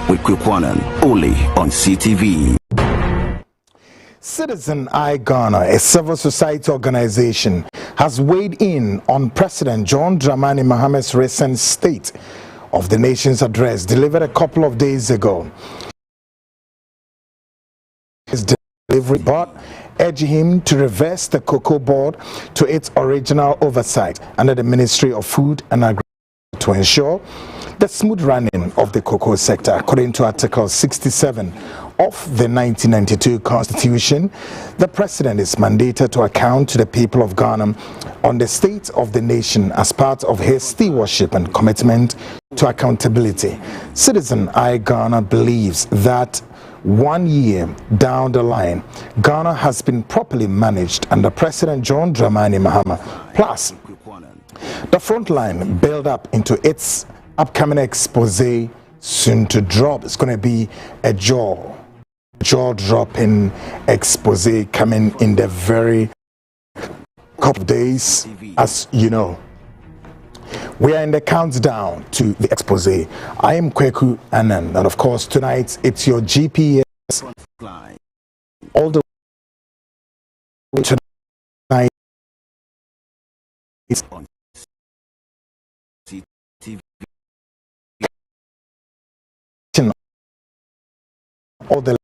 with Kwikwanan, only on CTV. Citizen Eye Ghana, a civil society organization, has weighed in on President John Dramani Mahama's recent State of the Nation's address delivered a couple of days ago. His delivery but urged him to reverse the Cocoa Board to its original oversight under the Ministry of Food and Agriculture to ensure the smooth running of the cocoa sector. According to Article 67 of the 1992 Constitution, the President is mandated to account to the people of Ghana on the state of the nation as part of his stewardship and commitment to accountability. Citizen Eye Ghana believes that 1 year down the line, Ghana has been properly managed under President John Dramani Mahama. Plus, the Frontline build up into its upcoming expose soon to drop. It's going to be a jaw-dropping expose coming in the very couple of days. As you know, we are in the countdown to the expose. I am Kweku Anand, and of course tonight it's your GPS all the way tonight. It's on CTV. All the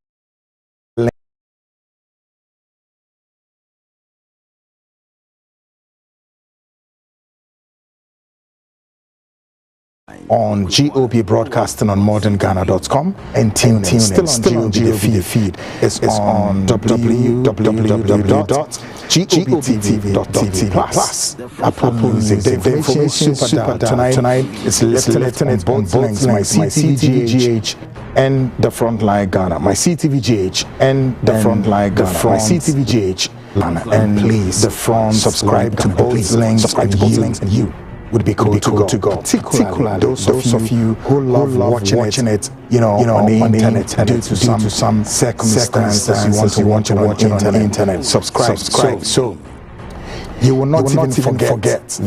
on GOP broadcasting on modernghana.com and tune in. Still on GOP feed. It's on www.goptv.tv plus. Apple Music. The information super tonight is listed on both links, my CTVGH and the Frontline Ghana. My CTVGH and the Frontline Ghana. My CTVGH and please the front subscribe to both links and you would be cool to go. Particularly those of you who love watching it, you know, on the internet due to some circumstances you want to watch it on the internet. Subscribe. So you will not even forget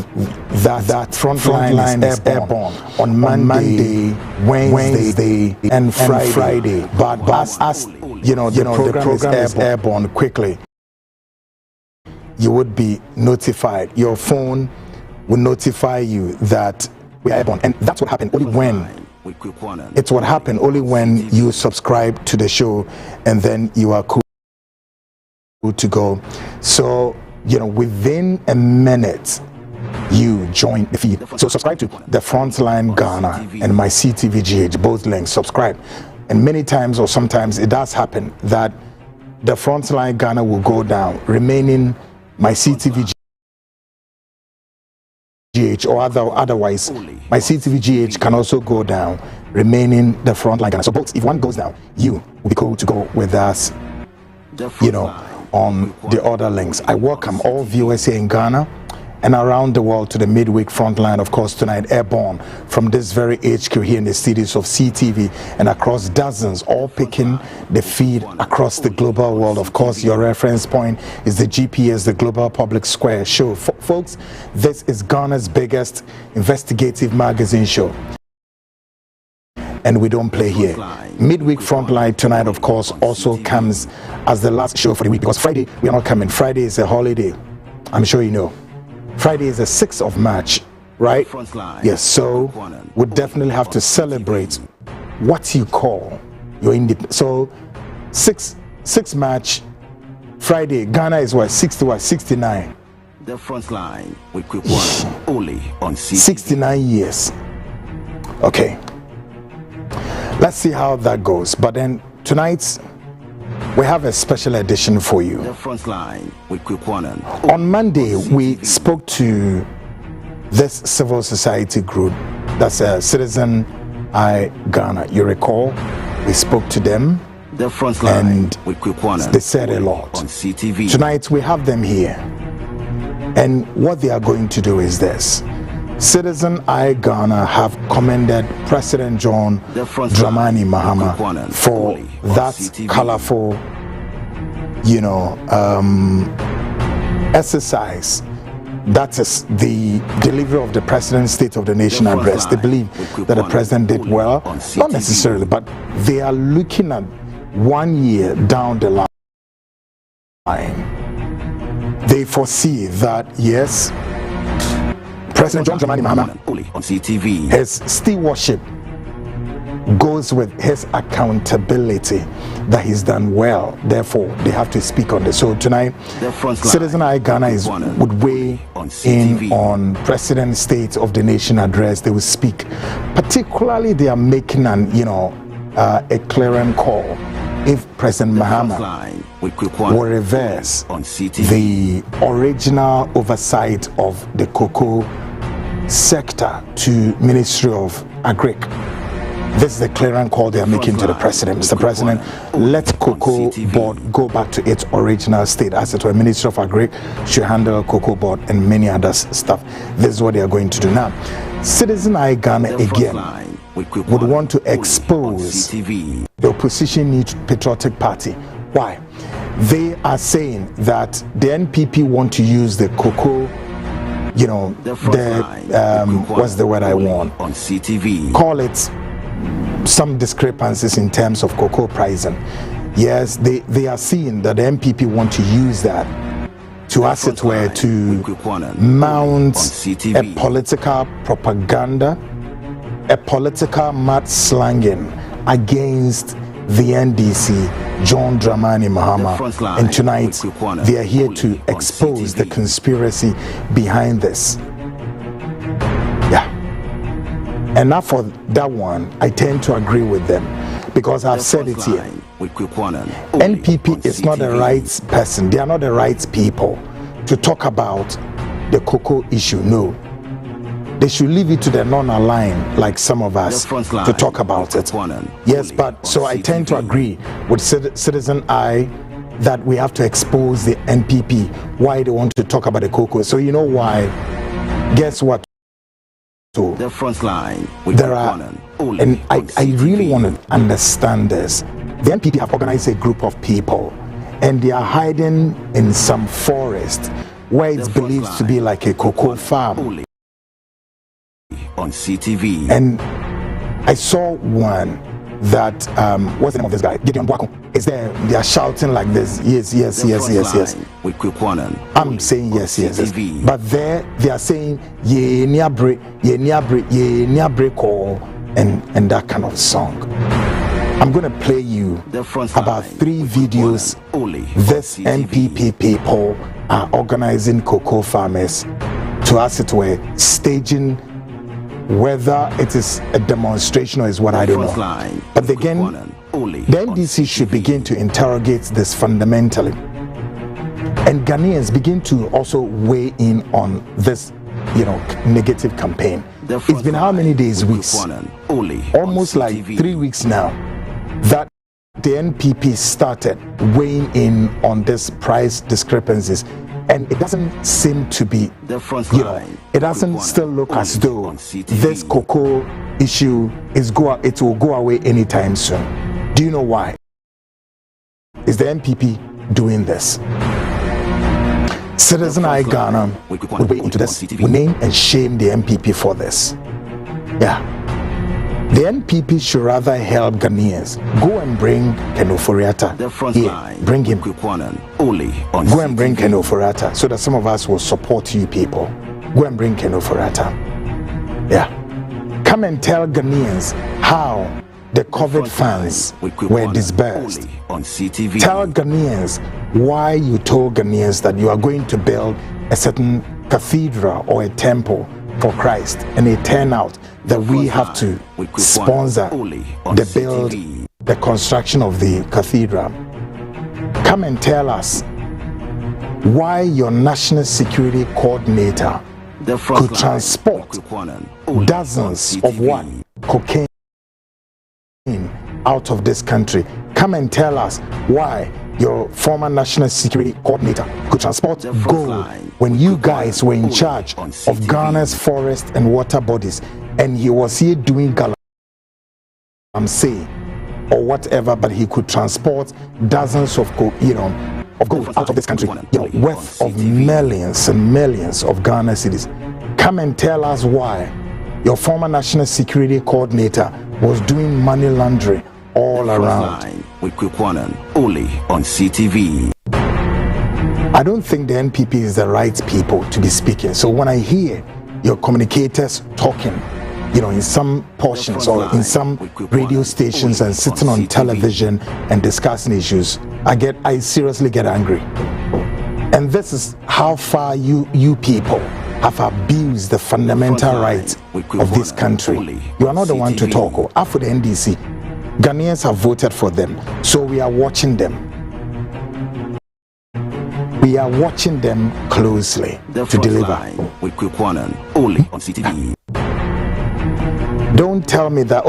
that Frontline is airborne on Monday, Wednesday, and Friday. But as you know, the program is airborne quickly. You would be notified. Your phone will notify you that we are airborne, and that's what happened only when you subscribe to the show, and then you are cool to go. So within a minute you join the feed. So subscribe to the Frontline Ghana and my CTVGH, both links. Subscribe, and many times or sometimes it does happen that the Frontline Ghana will go down, remaining my CTVGH or otherwise my CTVGH can also go down, remaining the Frontline Ghana. So both, if one goes down, you will be cool to go with us, on the other links. I welcome all viewers here in Ghana and around the world to the midweek Frontline, of course, tonight airborne from this very HQ here in the studios of CTV and across dozens, all picking the feed across the global world. Of course, your reference point is the GPS, the Global Public Square show. Folks, this is Ghana's biggest investigative magazine show, and we don't play here. Midweek Frontline tonight, of course, also comes as the last show for the week, because Friday we are not coming. Friday is a holiday, I'm sure you know. Friday is the 6th of March, right? Yes, so we definitely have to celebrate what you call your independence. So 6 March, Friday, Ghana is what, 69? The Frontline with Kwikwanan, only on CTV. 69 years. Okay. Let's see how that goes. But then tonight we have a special edition for you. The Frontline with Kwikwanan. On Monday, we spoke to this civil society group, that's Citizen Eye Ghana. You recall, we spoke to them. The Frontline and with Kwikwanan. They said a lot. On CTV. Tonight we have them here, and what they are going to do is this. Citizen Eye Ghana have commended President John Dramani Mahama for that colorful, exercise That is the delivery of the President's State of the Nation address. They believe that the President did well, not necessarily, but they are looking at 1 year down the line. They foresee that, yes, President John Dramani Mahama, his stewardship goes with his accountability, that he's done well. Therefore, they have to speak on this. So tonight, Citizen Eye Ghana would weigh in on President's State of the Nation address. They will speak. Particularly, they are making a clearing call. If President Mahama will reverse the original oversight of the cocoa sector to Ministry of Agric. This is the clearing call they are making to the President. Mr. President, let Cocoa Board go back to its original state. As it were, Ministry of Agric should handle Cocoa Board and many other stuff. This is what they are going to do now. Citizen Eye Ghana again would want to expose the opposition New Patriotic Party. Why? They are saying that the NPP want to use the cocoa, what's the word I want? Call it some discrepancies in terms of cocoa pricing. Yes, they are seeing that the MPP want to use that to, as it were, to mount a political propaganda, a political mudslinging against the NDC, John Dramani Mahama. And tonight, they are here to expose the conspiracy behind this. And now for that one, I tend to agree with them, because I've said it here. NPP is not the right person. They are not the right people to talk about the cocoa issue. No. They should leave it to the non-aligned, like some of us, to talk about it. Yes, but so I tend to agree with Citizen Eye that we have to expose the NPP, why they want to talk about the cocoa. So you know why? Guess what? So the Frontline, there are, and I really want to understand this. The NPP have organized a group of people, and they are hiding in some forest where it's believed to be like a cocoa farm. On CTV. And I saw one that what's the name of this guy? Gideon Bwako is there. They are shouting like this. Yes, yes, yes, yes, yes. I'm saying yes, yes, yes. But there they are saying ye niabre call and that kind of song. I'm gonna play you about 3 videos. This NPP people are organizing cocoa farmers to, as it were, staging, whether it is a demonstration or is what I don't know. But again, the NDC should begin to interrogate this fundamentally. And Ghanaians begin to also weigh in on this, negative campaign. It's been how many days, weeks? Almost like 3 weeks now that the NPP started weighing in on this price discrepancies. And it doesn't seem to be, it doesn't still look as though this cocoa issue it will go away anytime soon. Do you know why? Is the NPP doing this? Citizen Eye Ghana will weigh into this. We name and shame the NPP for this. Yeah. The NPP should rather help Ghanaians. Go and bring Ken Ofori-Atta here. Bring him. Go and bring Ken Ofori-Atta so that some of us will support you people. Go and bring Ken Ofori-Atta. Yeah. Come and tell Ghanaians how the COVID funds were disbursed. Tell Ghanaians why you told Ghanaians that you are going to build a certain cathedral or a temple for Christ, and it turned out that we have to sponsor the construction of the cathedral. Come and tell us why your national security coordinator could transport dozens of what? Cocaine out of this country. Come and tell us why your former national security coordinator could transport gold when you guys were in charge of Ghana's forest and water bodies, and he was here doing galamsey or whatever, but he could transport dozens of of gold out of this country, worth of millions and millions of Ghana cedis. Come and tell us why your former national security coordinator was doing money laundering all around. With Kwikwanon, only on CTV. I don't think the NPP is the right people to be speaking. So when I hear your communicators talking, in some portions or in some radio stations and sitting on television and discussing issues, I seriously get angry. And this is how far you people have abused the fundamental rights of this country. You are not the one to talk. After the NDC, Ghanaians have voted for them, so we are watching them. We are watching them closely to deliver. With Kwikwanon, only on CTV. Don't tell me that,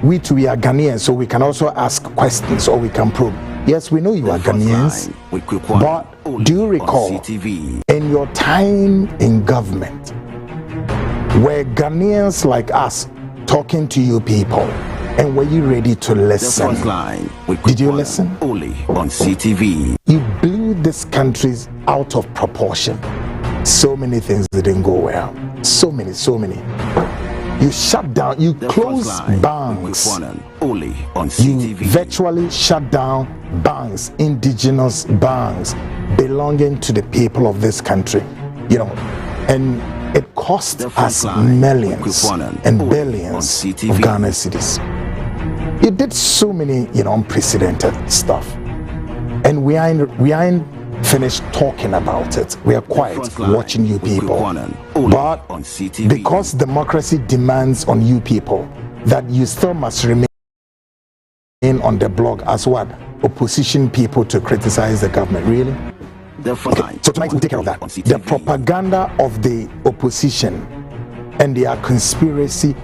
we too, we are Ghanaians, so we can also ask questions or we can probe. Yes, we know you are Ghanaians, but do you recall in your time in government, were Ghanaians like us talking to you people, and were you ready to listen? Did you listen? Only on CTV. You blew this country out of proportion. So many things didn't go well. So many. You shut down, you closed banks. Only on CTV. You virtually shut down banks, indigenous banks belonging to the people of this country. And it cost us millions and billions of Ghana cedis. You did so many, unprecedented stuff. And we ain't finished talking about it. We are quiet watching you people. But because democracy demands on you people that you still must remain on the blog as what? Opposition people to criticize the government. Really? Okay. So tonight we'll take care of that. The propaganda of the opposition and their conspiracy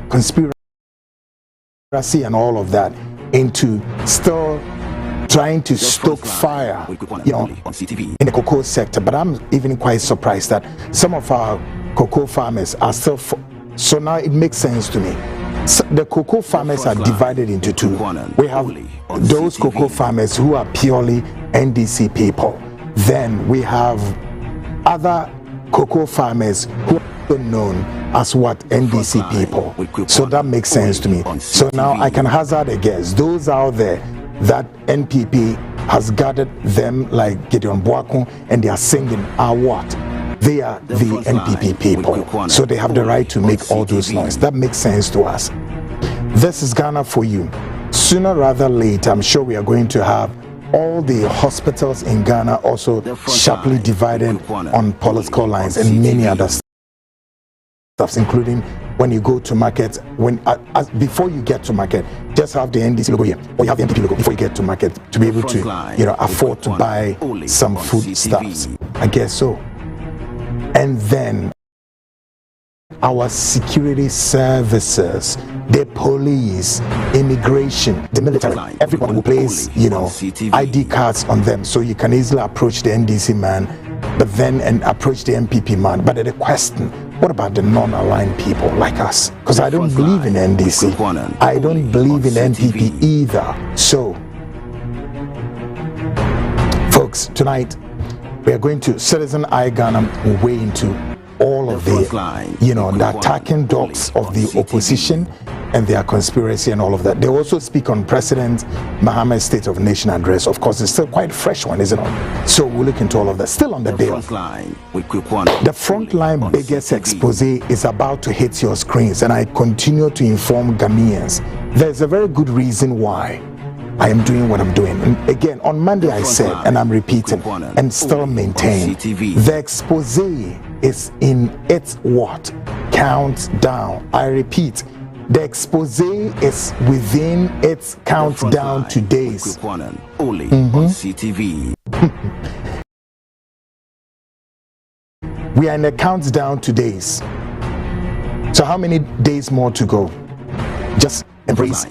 and all of that into still trying to stoke fire, in the cocoa sector. But I'm even quite surprised that some of our cocoa farmers are still. So now it makes sense to me. So the cocoa farmers are divided into two. We have those cocoa farmers who are purely NDC people. Then we have other cocoa farmers who are known as what? NDC people. So that makes sense to me. So now I can hazard a guess. Those out there that NPP has gathered them like Gideon Boakun and they are singing are what? They are the NPP people. So they have the right to make all those noise. That makes sense to us. This is Ghana for you. Sooner rather later, I'm sure we are going to have all the hospitals in Ghana also sharply divided on political lines and many other stuff, including when you go to market, before you get to market, just have the NDC logo here, or you have the NPP logo before you get to market to be able to, afford to buy some food stuffs. I guess so. And then our security services, the police, immigration, the military, everyone will place, ID cards on them, so you can easily approach the NDC man, but then and approach the MPP man. But the question, what about the non-aligned people like us? Because I don't believe in NDC. I don't believe in NPP either. So, folks, tonight we are going to Citizen Eye Ghana way into all of the attacking dogs of the opposition and their conspiracy and all of that. They also speak on President Mahama's State of the Nation address. Of course, it's still quite a fresh one, isn't it? So we'll look into all of that. Still on the bill. The Frontline biggest expose is about to hit your screens, and I continue to inform Ghanaians. There's a very good reason why I am doing what I'm doing. And again, on Monday I said, and I'm repeating, and still maintain, the expose is in its what? Countdown. I repeat, the expose is within its countdown to days. Only on CTV. We are in a countdown to days. So how many days more to go? Just embrace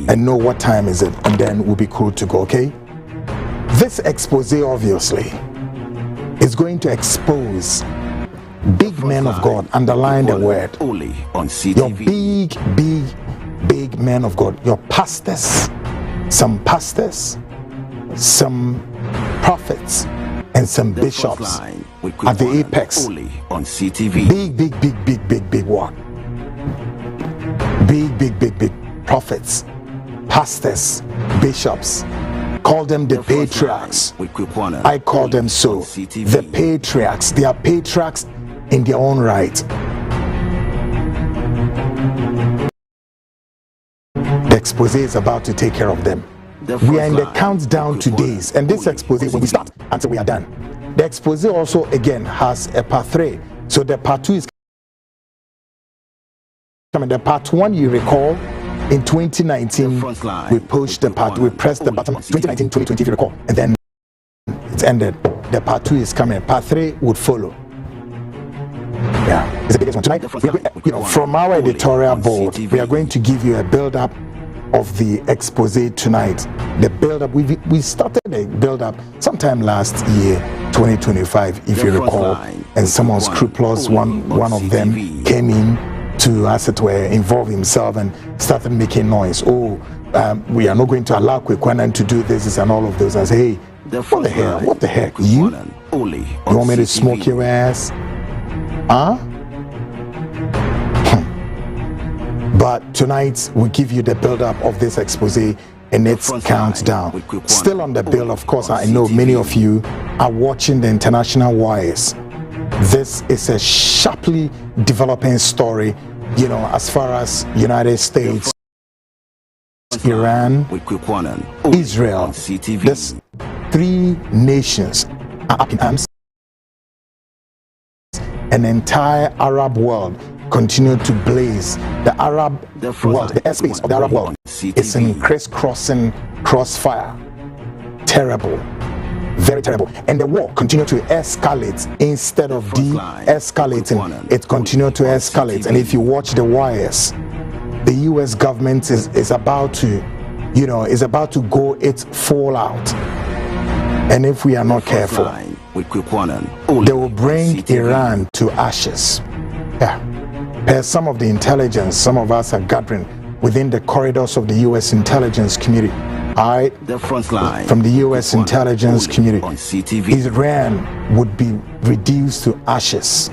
and know what time is it, and then we'll be cool to go, okay? This expose obviously is going to expose big men of God, underline the word, your big men of God, your pastors, some pastors, some prophets and some bishops at the apex. On CTV. Big work. Big prophets, pastors, bishops. Call them the patriarchs. I call them so. The patriarchs. They are patriarchs in their own right. The expose is about to take care of them. We are in the countdown to days, and this expose when we start until we are done. The expose also again has a part 3. So the part 2 is coming. The part 1, you recall, in 2019 we pushed the part, we pressed the button 2019 2020 if you recall, and then it's ended. The part 2 is coming. Part 3 would follow. Yeah, it's the biggest one tonight. We are, from our editorial board, we are going to give you a build-up of the expose tonight. The build-up, we started a build-up sometime last year, 2025, if you recall, and someone scrupulous, one of them came in to, as it were, involve himself and started making noise. We are not going to allow Kwekwanan to do this and all of those. I say, hey, what the heck, you want me to smoke your ass? But tonight we give you the build-up of this expose and its countdown. Still on the bill, of course, I know many of you are watching the international wires. This is a sharply developing story, you know, as far as United States, Iran, Israel. These 3 nations are up in arms. An entire Arab world continue to blaze. The Arab world, the airspace of the Arab world is in crisscrossing crossfire. Terrible, very terrible. And the war continued to escalate instead of de-escalating. It continued to escalate. And if you watch the wires, the US government is about to, you know, is about to go its full out. And if we are not careful, they will bring Iran to ashes. Yeah. As some of the intelligence, some of us are gathering within the corridors of the US intelligence community. Alright, from the US intelligence community, Iran would be reduced to ashes.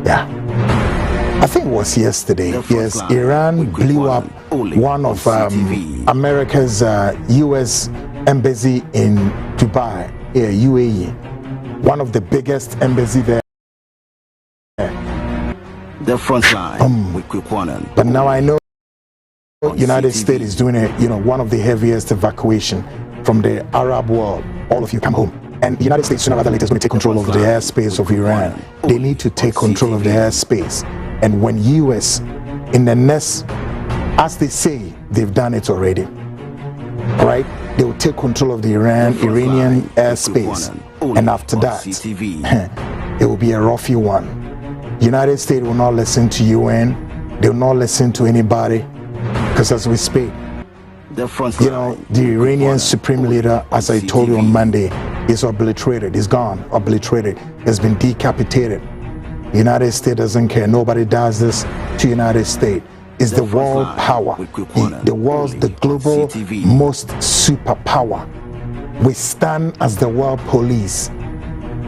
Yeah. I think it was yesterday. Yes, Iran blew up one of America's US embassy in Dubai, UAE. One of the biggest embassy there. The Frontline with Kwekwanan. But now I know United States is doing one of the heaviest evacuation from the Arab world. All of you come home. And the United States sooner or later is going to take control of the airspace of Iran. They need to take control of the airspace. And when US, in the next, as they say, they've done it already, right? They will take control of the Iranian airspace. And after that, it will be a roughy one. United States will not listen to UN. They will not listen to anybody. Because as we speak, the Iranian supreme leader, as I told you on Monday, is obliterated. He's gone, obliterated. Has been decapitated. The United States doesn't care. Nobody does this to United States. It's the world power. The global most superpower. We stand as the world police.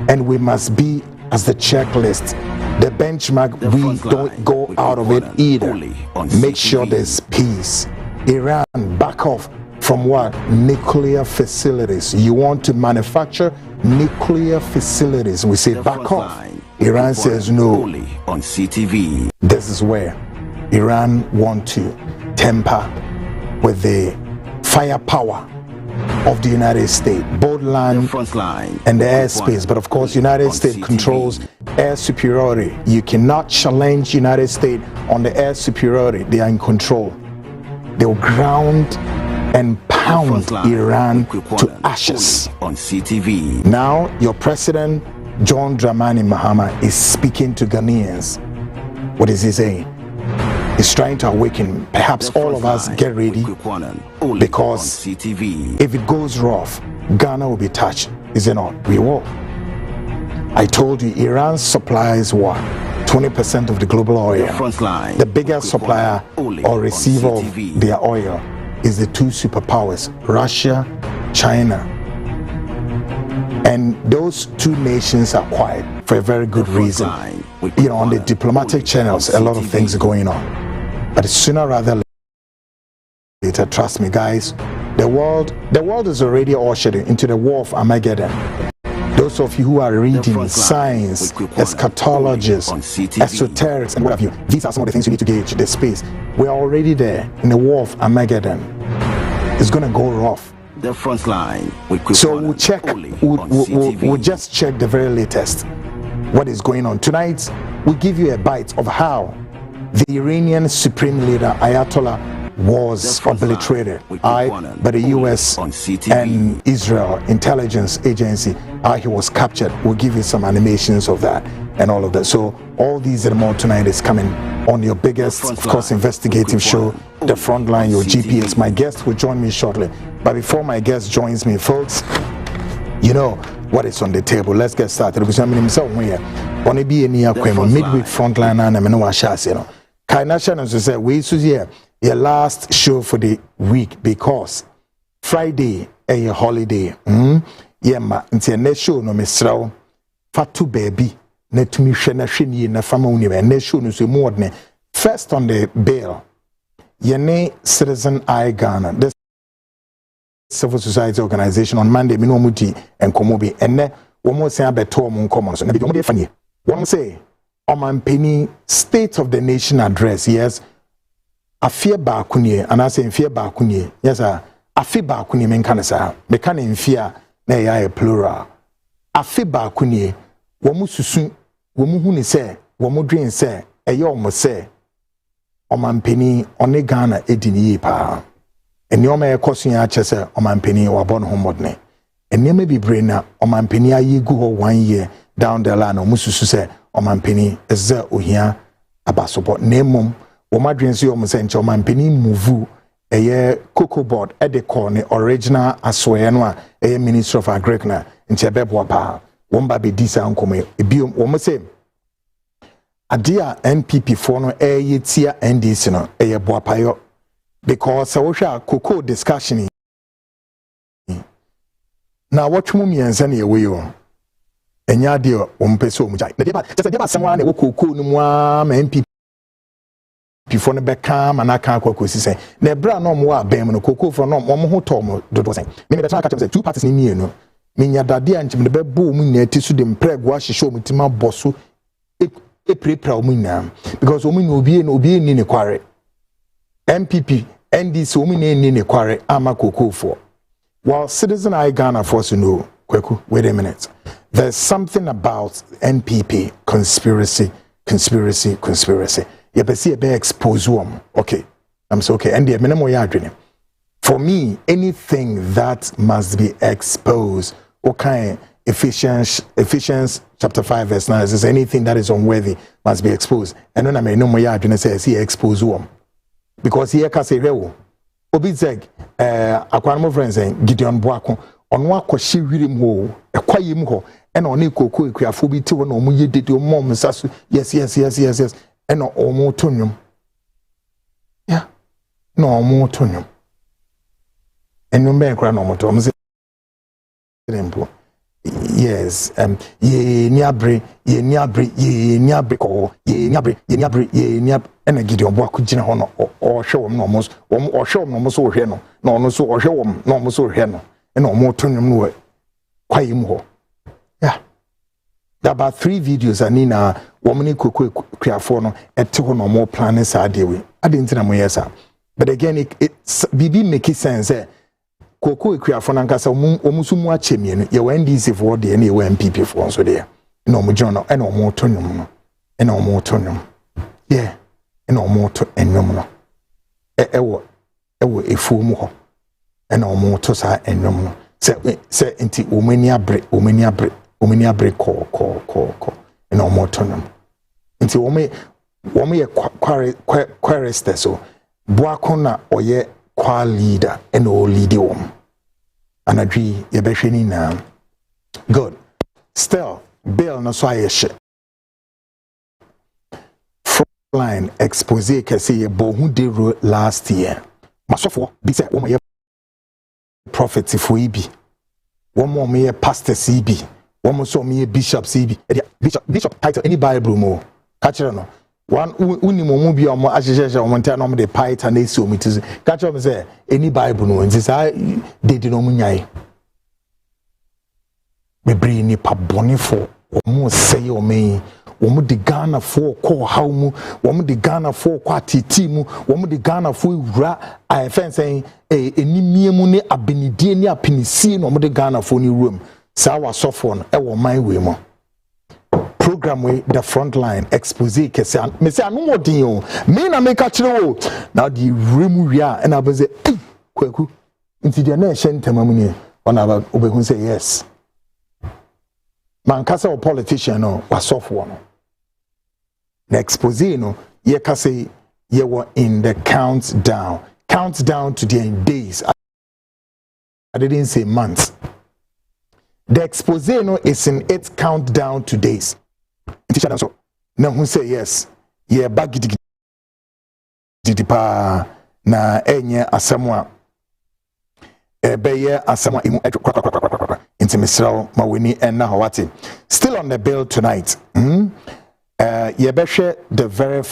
And we must be as the checklist. The benchmark, we don't go out of it either. Make sure there's peace. Iran, back off from what? Nuclear facilities. You want to manufacture nuclear facilities. We say back off. Iran says no. On CTV. This is where Iran want to temper with the firepower of the United States, both land and the airspace. But of course, United States controls air superiority. You cannot challenge United States on the air superiority. They are in control. They will ground and pound Iran to ashes. On CTV. Now, your president, John Dramani Mahama, is speaking to Ghanaians. What is he saying? He's trying to awaken. Perhaps all of us get ready, because if it goes rough, Ghana will be touched. Is it not? We will. I told you, Iran supplies what? 20% of the global oil. The biggest supplier or receiver of their oil is the two superpowers, Russia, China. And those two nations are quiet for a very good reason. You know, on the diplomatic channels, a lot of things are going on. But sooner rather than later, trust me, guys, the world is already ushered into the war of Armageddon. Those of you who are reading science, eschatologists, esoterics, and what have you, these are some of the things you need to gauge the space. We're already there in the war of Armageddon. It's going to go rough. The Frontline. So we'll check, we'll just check the very latest, what is going on. Tonight, we'll give you a bite of how the Iranian Supreme Leader, Ayatollah, was obliterated by the US and Israel intelligence agency. How he was captured. We'll give you some animations of that and all of that. So all these and more tonight is coming on your biggest, of course, investigative show, The Frontline, your GPS. My guest will join me shortly. But before my guest joins me, folks, you know what is on the table. Let's get started. Because I'm in some way on a midweek Frontline and I'm no shas, you know. Kaina Shannon said we here your last show for the week because Friday a holiday. Yeah, ma until next show no misraw fatu baby na tumi hwe na hwe ni na fama uni be next show no so mu odne. First on the bill, yene Citizen Eye Ghana, the civil society organization on Monday, me no muti and komobi enne womo say abeto mo nkomo so na bi womo dey fanye. Womo say Omampeni State of the Nation address, yes. Afie baakunie and I say mfie baakunie. Yes sir. Afi baakunie menkana sa. Mekana mfia na ya plural. Afi baakunie womu susu womu hu ni se womu dwen se eye omo se Omampeni one Ghana edini yi pa. Eni oma ekoso ya ache se Omampeni wabon ho modne. Eni me bibre na Omampeni ayi gu ho 1 year down the line omu susu se Omampeni eze ohia abasobo nemom wo madwense yo msenche Omampeni move eye cocoa board edecor ne original asoye no a eye Ministry of Agriculture nche bebo pa wo mba be disa nkomo ebi wo mo se ade a NPP for no eye tia NDC no eye boapayo because wo hwa cocoa discussion na watchmu mienza ne ewe yo enya de ompese omujai na deba samwa na wokoko no mu a ma MP before no beka manaka akwakosi sen na bra no mo abem no koko for no mo ho to mo dodo sen me be try say two parties ni mienu menya dade anchim de bebo mu nya ti su de mprego ahihye omutima boso eprepra omu nya because omu nya obi ni ne kware MPP NDC omu ni ne kware ama koko for while Citizen Eye Ghana force no kweku wait a minute. There's something about NPP conspiracy. You be expose them. Okay. I'm so okay. And the minimum yarding. For me, anything that must be exposed, okay, Ephesians chapter 5 verse 9 says anything that is unworthy must be exposed. And then I may no more yarding says he expose them. Because he can say Obizeg akwanmo friends Gideon Boako ono akohye wirim ho ekwayem ho ena one koko ekuafo bi ti wo na omo yedede omo msaso yes ena omo tonwom ya na omo tonwom enwom be nkra na omo to omo se rempo yes ye ni abre ko ye ni abre ena Gideon Boako gina ho no ohwe wom na omo ohwe wom na omo so ohwe no na ono so ohwe wom na omo so ohwe no ena omo tonwom no kwayem ho. Yeah. There are about 3 videos I need na woman koko kriafo no ete ho no more planning sa de we. I didn't na mo yesa. But again it bibi make sense koko kriafo na nkasa omusu mu achemie no ye NDC for de na ye MPP for so de. Na omo jono ena omo tonwom no. Ena omo tonwom. Yeah. Ena omo to enwom no. Ewo efu mu ho. Ena omo to sa enwom no. Se inti omani abre ko ena omo tonum inti womo ye quarester so Boako na oye kwa leader ena o lead wom anadwi ye behwe ni na good still bill no so ayehye Frontline expose kese ye bohu de last year masofo bi say wo ye prophets for ibi one more me pastors ibi one more so me bishops ibi bishop title any bible mo catch no one uni mo bi omo ahyehyehye omo ntia no mo de python na esi omo tizi catch me say any bible no nti say they di no mo nyai me bring ni pa bone for omo say omo womu de Ghana for ko hawmu womu de Ghana for ko atiti mu womu de Ghana for wura afen sen enimie mu ne abenidie ne apinisie no womu de Ghana for ni room sa wa sofo no e wo man we mo program we the Frontline expose kese me say anu modin o me na make kire o na the room wia e na be say kwaku nti de na ehye ntamamu ne ona ba obehu say yes man kasa o politician no wa sofo no the expose no ye ka say ye were in the countdown to the days. I didn't say months. The expose no is in its countdown to days. Teacher so now who say yes ye bagidi pa na enye asamwa ebeye asamwa imu into Mr. Maweni and Nahawati. Still on the bill tonight. Yebeshe the very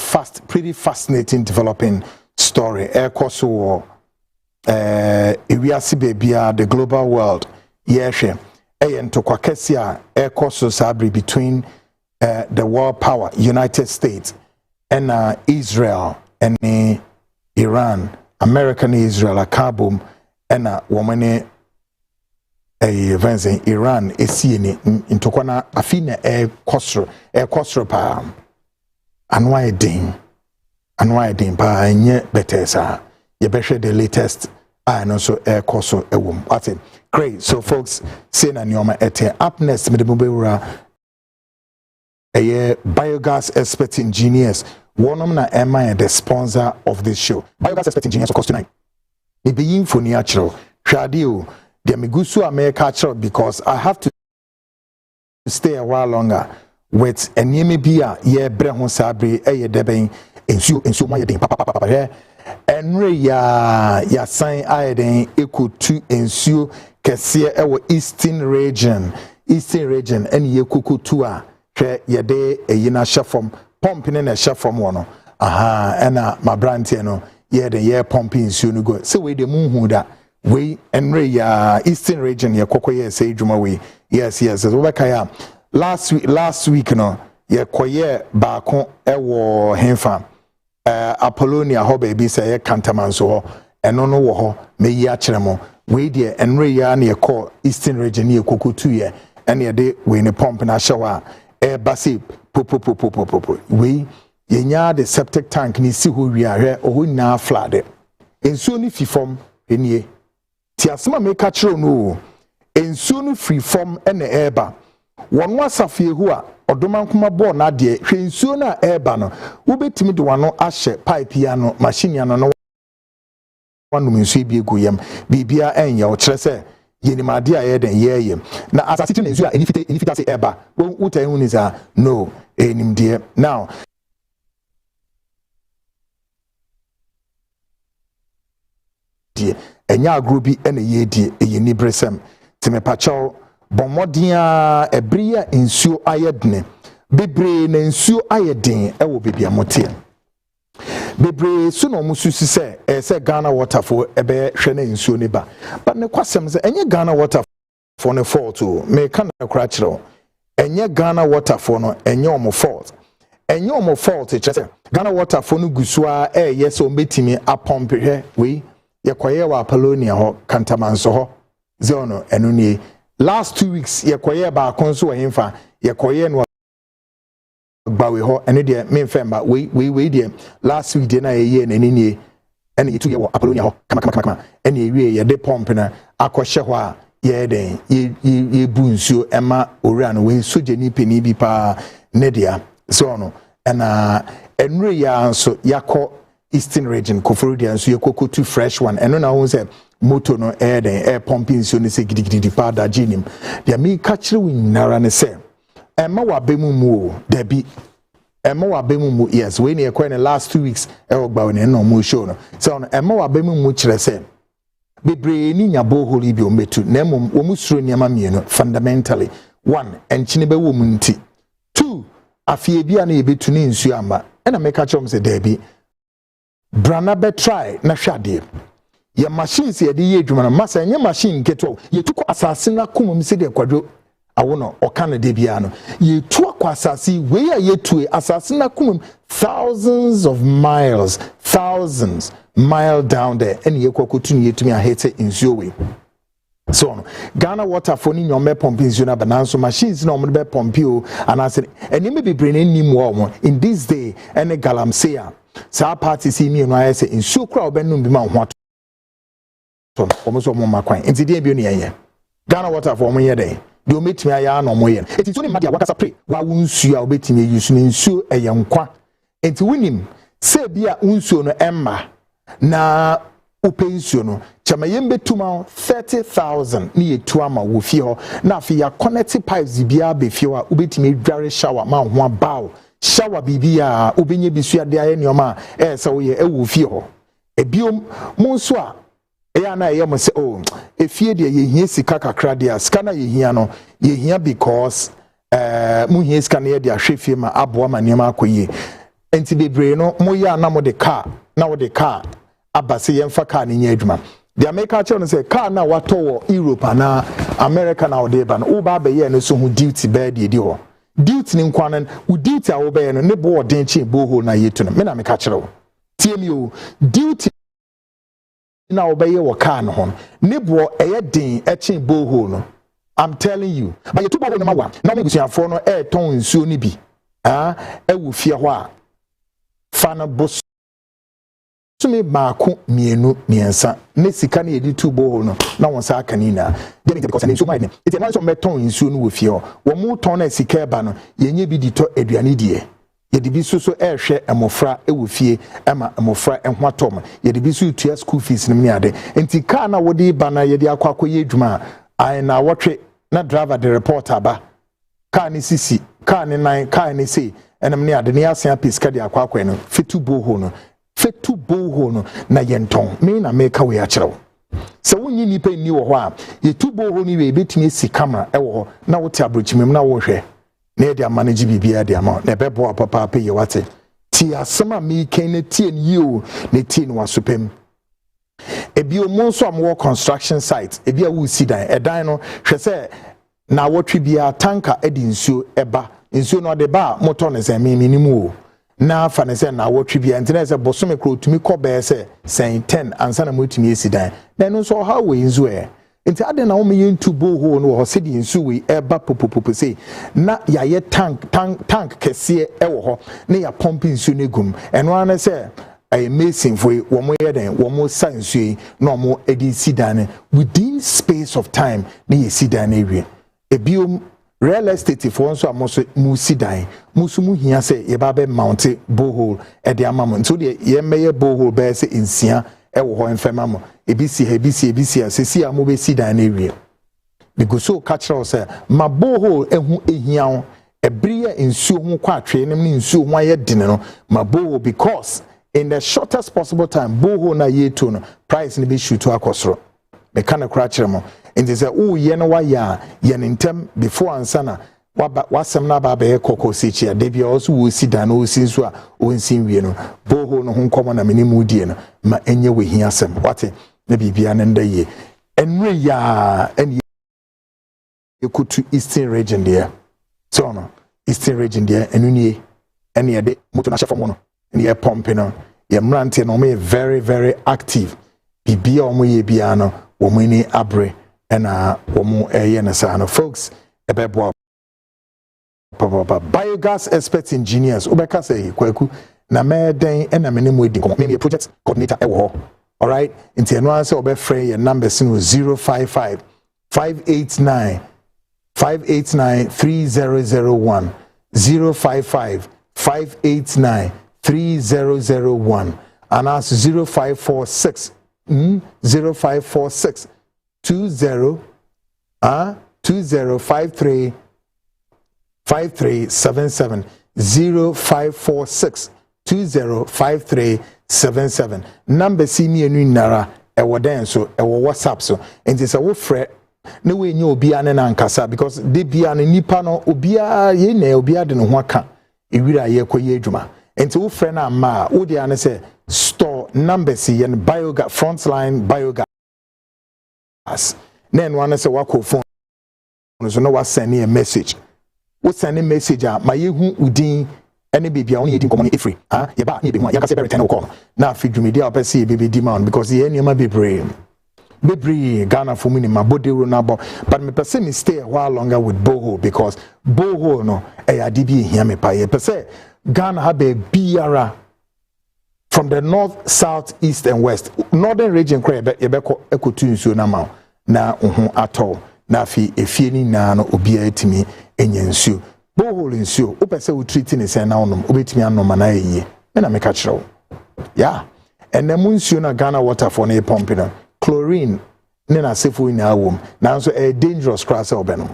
pretty fascinating developing story. Air Koso Iwiasi Bebia, the global world. Yeshe. Ayen to Kwakesia Air Koso Sabri between the world power, United States, and Israel and Iran, American Israel, a Kabum, and woman events in Iran esieni intokwana afina kosro pa anwa edin pa enye betesa ye behwe the latest no so koso ewom ati great. So folks say na nyoma ete up next me de mobewura biogas expert engineers wonom na am the sponsor of this show. Biogas expert engineers of course tonight me be info ni achiro hwade the Migusu America church because I have to stay a while longer with a name bia ye brehon sabre deben ensu ma yeden papa he enre ya sign ayeden equal to ensu kese ewo eastern region and ye kuku to a hwe yede eyina shafom pumping na shafom wono ena my brand here no ye pumping ensu no go so we de munhu da we enre ya eastern region ye kokoye say dwuma we yes so we kaya last week no ye koye baako ewo hemfa Apollonia ho baby say ye kantamanso ho eno no wo ho meyi a kire mo we de enre ya na ye ko eastern region ye kokotu ye ene ye de we ne pump na shower basi popo we ye nya the septic tank ni si ho wi ahwe o na flood ensuo ni fifom enie ti asema me ka kire no ensuo no free form ene eba wonu asafie hu a odomankoma bo na de hwe ensuo na eba no wo betimi de wano ahye pipe ya no machine ya no wanu mensuo bi egu yam bibia enye o kire se yenimade a yeden yeyem na asasiti na ensuo a enifita se eba wo tan hu ni sa no enimde now enya agro bi ene yedie eyini bresem timepacho bomodia ebria ensuo ayedne bebre na ensuo ayeden ewo bibia motie bebre su no mususi se Ghana waterfall ebe hwe na ensuo ne ba but ne kwasem se enye Ghana waterfall ne fault o me kan na kra kire enye Ghana waterfall no enye omo fault chese Ghana waterfall no gusua yes o betimi apompe hwe we yekoye wa Apollonia ho kantamanso ho zono enu ni last 2 weeks yekoye ba konso hemfa yekoye no gbawe ho enu de memfemba we de last week de na ye na nini enu itu ye wa Apollonia ho kama enu ewie ye de pump na akohye ho a ye den ye bunsuo ema owura no we soje ni peni bi pa ne dia zono enre ya so yakọ Eastern region Koforidia so yekoko to fresh one eno na won say motor no air pumping so ne say gidigidi pa da ginim dia me ka kire win nara ne say ema wa bemu mu o da bi Emma wa bemu yes we ne ekwa in the last 2 weeks e ogba we no mo show no so no Emma wa bemu kire se bebre ni nya bohole bi o metu na emom wo musuro niam mienu fundamentally 1 enchine be wo munti 2 afie bia na yebetu ni nsu amba na meka chom se dabi brana be try na hwade ye machines ye de ye adwuma na masa enye machine keto ye tuko asase na komom se de kwadwo awo no okana de bia no ye tu akwa asase we ya ye tu asase na komom thousands mile down there and ye kwakotu ni yetumi ahete nsuo we so Ghana water for ni nyome pompi nsuo na bananso machines na omo be pompi o anase enime bebre na nim wo mo in this day ene galamsea sa party si mi no ayese nsuo kra obenum bi ma ho so omo so mo makwan ntide bi no ye Ghana water for mo ye dey de ometimi aya na omo ye enti so ni madia wakasa pre wa nsuo a obetimi yusu ni nsuo eye nkwa enti wonim se bia nsuo no emma na upensuo no chama yembe tuma 30,000 ni yetu ama wo fie ho na afi ya connect pipes bia be fie ho ubetimi dware shower ma ho abaw shower bibia ubenye bisu ade aye nioma se wo ye ewo fie ho ebiom monso a eya na ye mo se oh efie de ye hia sika kakra de sika na ye hia no ye hia because mu hia sika na ye de ahwe fie ma abo ma nioma akoye enti bebre no mo ya na mo de car na wo de car abase yemfa car ni nya adwuma the America channel say car na wato wo Europe na America na wo de ba no wo ba be ye no so hu duty be de di ho duty ni nkwanan wo duty a wo be ye no ne bo den chi boho na yetu no me na me ka kire wo tie mi o duty na wo be ye wo car no ho ne bo eye den e chi boho no I'm telling you but you to boho no ma wa na me busuafo no e ton nsuo ni bi e wo fie ho a fana bos tumi baako mienu miensa ne sika na yedi tu boho no na won sa aka ni na dem because na nsuo mai ne eti na so meton nsuo no wo fie ho wo mu ton na sika eba no yenye bi di to aduane die yedi bi so ehwe emofra ewo fie ema emofra ehwa tom yedi bi so tua school fees nim ne ade enti car na wodi ba na yedi akwakoye adwuma ai na wotwe na driver the reporter ba car ni sisi car ni nine car ni sei enem ne ade ne asia piska de akwakwe no fetu boho no na yenton me na make we akyerew se wonyi nipa ni wo ho a yetu boho ni we betimi si camera e wo ho na wote abrochimem na wo hwe na e dia manage bibia dia ma na bebo papa pe ye wate ti asema me ken na tie ni o na tie no wasopem ebi o monso am construction site ebi a wo si dan edan no hwe se na wotwe bia tanker edi nsuo eba nsuo no de ba motor ne se me minimu o na fa ne se na wotwe bia ntena se bosome kro tumi ko be se 10 ansa na motumi esi dan na no so how we nsuo e nti ade na wo me yentu boho no ho se di nsuo we eba popopopo se na ya ye tank kese e wo ho na ya pomp nsuo ne gum eno ana se amazing for wo mo ye den wo mo sa nsuo na wo mo edi si dan within space of time na ye si dan ewie ebiom real estate for nso amoso mu sidan musu mu hia se ye ba be mount borehole e de amamo nso de ye meye borehole be se nsia e wo ho enfema mo ebisi asesi amo be sidan na ewie because so cultural say ma borehole ehu ehia ho ebriye nsuo ho kwa atwe nem ne nsuo ho aye dine no ma borehole because in the shortest possible time borehole na ye to no price ni be shoot akosoro me kana kra kire mo enti se wo ye no wa ya ye ntem before ansana wasem na ba be kokko sichi ade bia also wo si dan no si so a onsin wie no boho no ho nkomo na menimu die no ma enye we hia asem wate na bibia ne nda ye enre ya eni ekutu eastern region there so no eastern region there enunie eni ade moto na chefo mo no eni e pompe no ye mrante no me very very active bibia omo ye bia no wo mani abre ena womu na sa no folks ebebo papa biogas expert engineers obeka say kwaku na meden ena menemu edi komo me project coordinator ewo ho all right nti eno answer obefrɛ your number sin 055 589 3001 055 589 3001 and as 0546 0546 2053 5377 0546 205377. Number see me enu nara ewo den so ewo WhatsApp so. Enti se wo frɛ na we nya obi ane na nkasa because de bia ne nipa no obia ye na obia de ne ho aka ewira ye koye adwuma. Enti wo frɛ na ma wo de ane se store number see yen biogas Frontline biogas. Na en wane se wako phone so no was send a message. Wo send a message a ma yehu udin ene bibia won yedi nkomo efri ye ba ye be hu ya ka se be return call na afi dwumedi a opese ye be di man because ye eniema bebre Ghana for me ma bodero na bo but me pese me stay a while longer with boho because boho no e ade bi ehia me pa ye pese Ghana have a biara from the north, south, east and west. Northern region kra ye be ekotu nsuo na ma na ohu atɔ na fi efie ni na no obi atimi enye nsuo borehole nsuo wo pese wo treat ni sen na onom obetimi anom na eyie me na me ka kyerɛw yeah and na nsuo na Ghana water for na pump no chlorine ne na sefo ni awom na so a dangerous cross obenom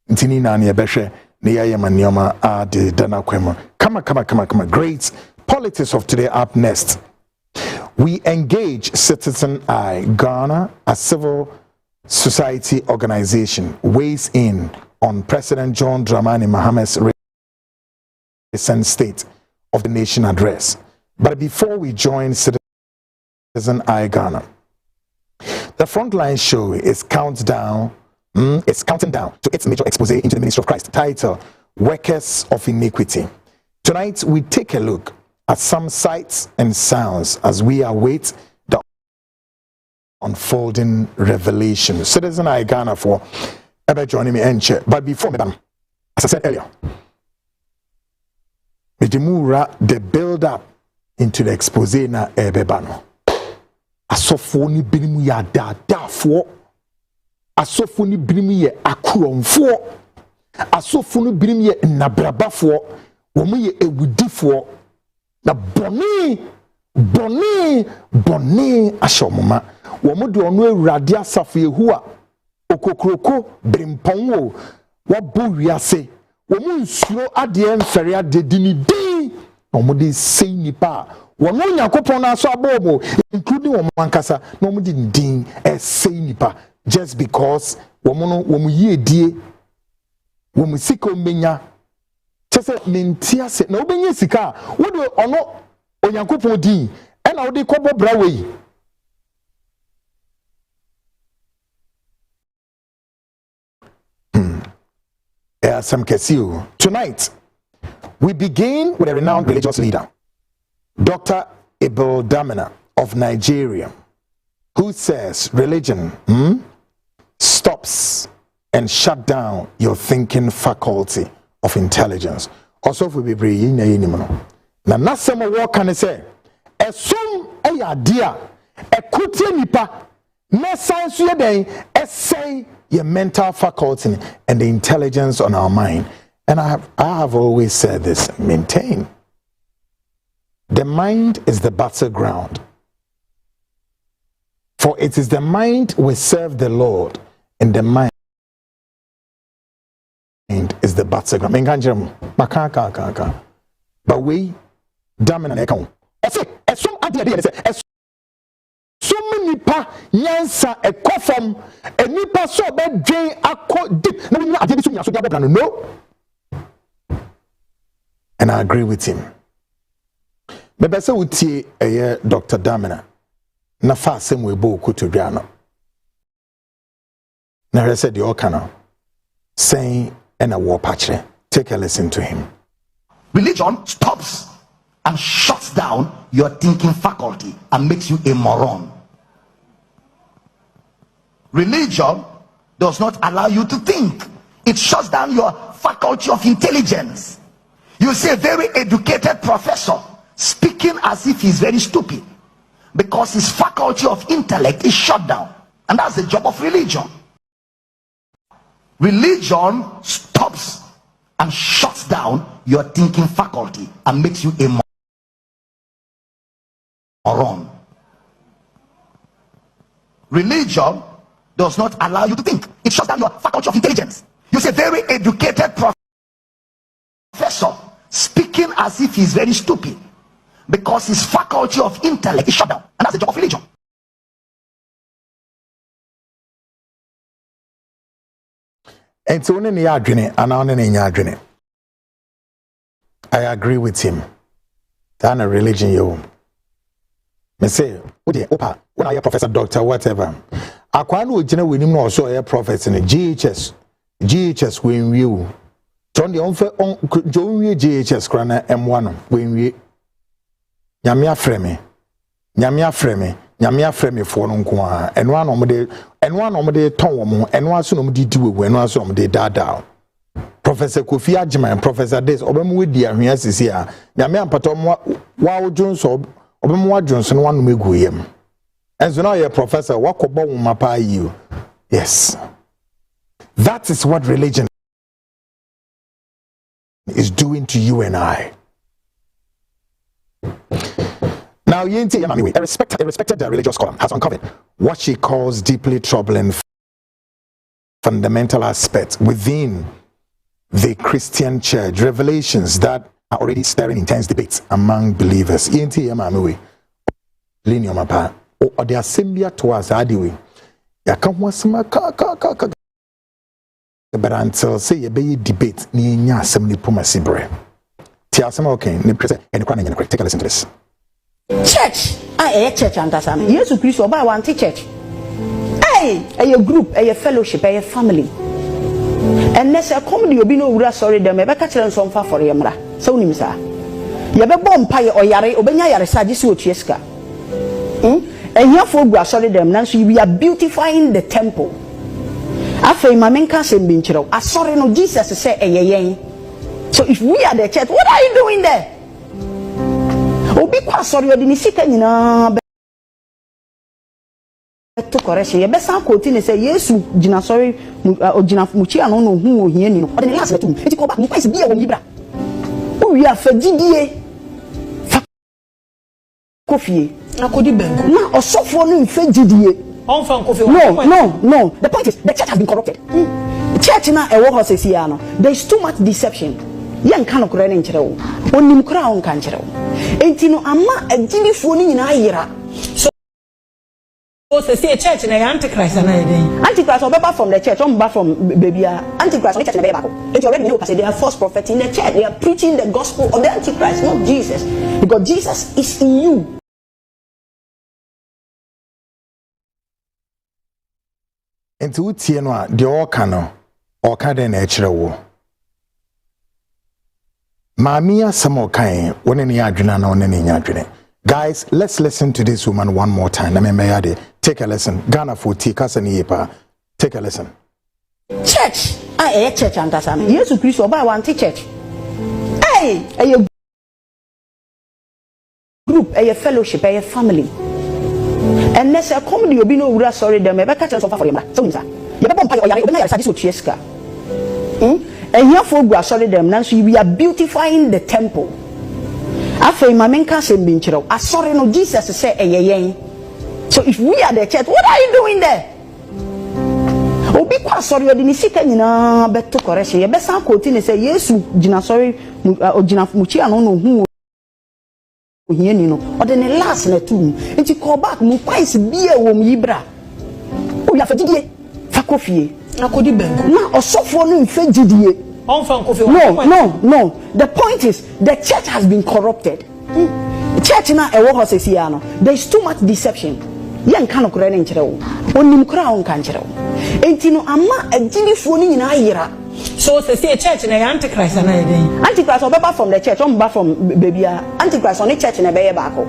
ntini na na ebehwɛ ne yaye manioma a de dana kwema kama great politics of today up next. We engage Citizen Eye Ghana, a civil society organization, weighs in on President John Dramani Mahama's recent State of the Nation address. But before we join Citizen Eye Ghana, the Frontline show is counting down to its major expose into the ministry of Christ, titled Workers of Iniquity. Tonight we take a look at some sights and sounds as we await the unfolding revelation. Citizen Eye Ghana for ever joining me and share. But before me, as I said earlier, the build up into the expose na ebebano. Asofo ni binimu ya dadafo. Asofo ni binimu ye akuromfo. Asofo ni binimu ye nabrabafo. Womu ye ewudifo. Na boni ashomoma womo de ono awurade asafo yehua okokroko brimponwo wabo wiase womo nsuro ade mfere ade dinidi womo de sei nipa womo yakopon na so abobo including womo ankasa na womo de din sei nipa just because womo yiedie womo sika omenya chese mentia se na obenye sika wo de ono onyankopon din e na wo de kobo brawe some kesio. Tonight we begin with a renowned religious leader, Dr. Abel Damina of Nigeria, who says religion stops and shut down your thinking faculty of intelligence. Also for be bring na nasem wo kan say esum ayadia ekutie nipa na science ye den essay your mental faculty and the intelligence on our mind. And I have always said this, maintain the mind is the battleground, for it is the mind we serve the Lord, and the mind is the battleground. But we dominant account. So many pa nyansa ekofom enipa so be dwen akọ deep na nya ade so nya so dia no. And I agree with him. Bebe se utie eye Dr. Damina na fa asem we bo okuto dwa no. Na he said the okana saying and a war patch. Take a listen to him. Religion stops and shuts down your thinking faculty and makes you a moron. Religion does not allow you to think. It shuts down your faculty of intelligence. You see a very educated professor speaking as if he's very stupid because his faculty of intellect is shut down. And that's the job of religion. Religion stops and shuts down your thinking faculty and makes you a moron. Religion does not allow you to think. It shuts down your faculty of intelligence. You see a very educated professor as if he's very stupid because his faculty of intellect is shut down, and that's the job of religion. And so I agree with him. That's a religion, you. Me say, opa, when I professor, doctor, whatever. I can't know we need also a prophet in GHS when you. John the John GHS crana M1 when we. Nyamia frame for no and one of the tom and one soon do when one some de dada. Professor Kofi Agyeman, Professor Des, Obemu dia hwia here. Nyame ampatom wa Jones Obemu Johnson one megu yem. And so now you're professor wakobo mapa you. Yes. That is what religion is doing to you and I. Now, a respected religious scholar has uncovered what she calls deeply troubling fundamental aspects within the Christian church, revelations that are already stirring intense debates among believers. But until say a debate, take a listen to this. Church, a church understand. Yes, Christ or by one church. Hey, a group, a fellowship, a family. And there's a comedy you be no sorry them ever catch them some far for yamra. So nimsa. You be bomb pie or yare obenya yare sadis wo chieska. And here for sorry them now so we are beautifying the temple. After my main cousin being chiro. I sorry no Jesus say a. So if we are the church, what are you doing there? Obi kwa sorry odi ni sika nyina to correction ye be san quote ni say Yesu gina sorry ogina muchi ano no hu ohia ni no odi ni last letum eti ko ba mu kwese bia wo mibra o wi afagidie fa kofie akodi benko na osofo no mfagidie on fa kofie no the point is the church has been corrupted. The church na e wo hosesi ya no there is too much deception. Yan kan okura ne nkyere wo onim kura on kan kyere wo enti no ama agilifo ni nyina ayira so say church na antichrist na yeden antichrist obeba from the church on back from baby antichrist on the church na beba ko enti already know because they are false prophets in the church. They are preaching the gospel of the antichrist, not Jesus, because Jesus is in you. Enti utie no a de okano okade na ekyere wo Mamia Samokai, when any adrena no any adrena. Guys, let's listen to this woman one more time. Take a listen. Ghana for Tikasani Yepa. Take a listen. Church, a church understand. Yes, Christ or by one church. Hey, a group, a fellowship, a family. And there's a comedy you be no sorry them ever catch us for him. So you be bomb pie or yare sadis wo chieska. And here for sorry them now so we are beautifying the temple. After my main cousin being chiro. I sorry no Jesus say a. So if we are the church, what are you doing there? Obi kwa sorry odi ni sika nyina beto correction. Ye be san quote ni say Yesu gina sorry ogina muchi ano no hu ohia ni no. Odi ni last na tum. Enti call back mu kwise bia wo mu yibra. O ya fagidie fa kofie. Akodi benko na osofo no mfagidie on fa kofie. No, the point is the church has been corrupted. Church na e wo hosesi ya no there is too much deception. Yan kan okura ne nkyere wo onim kura on kan kyere wo enti no ama agilifo ni nyina ayira so say church na antichrist na yeden antichrist obeba from the church on back from baby antichrist on the church na be ye baako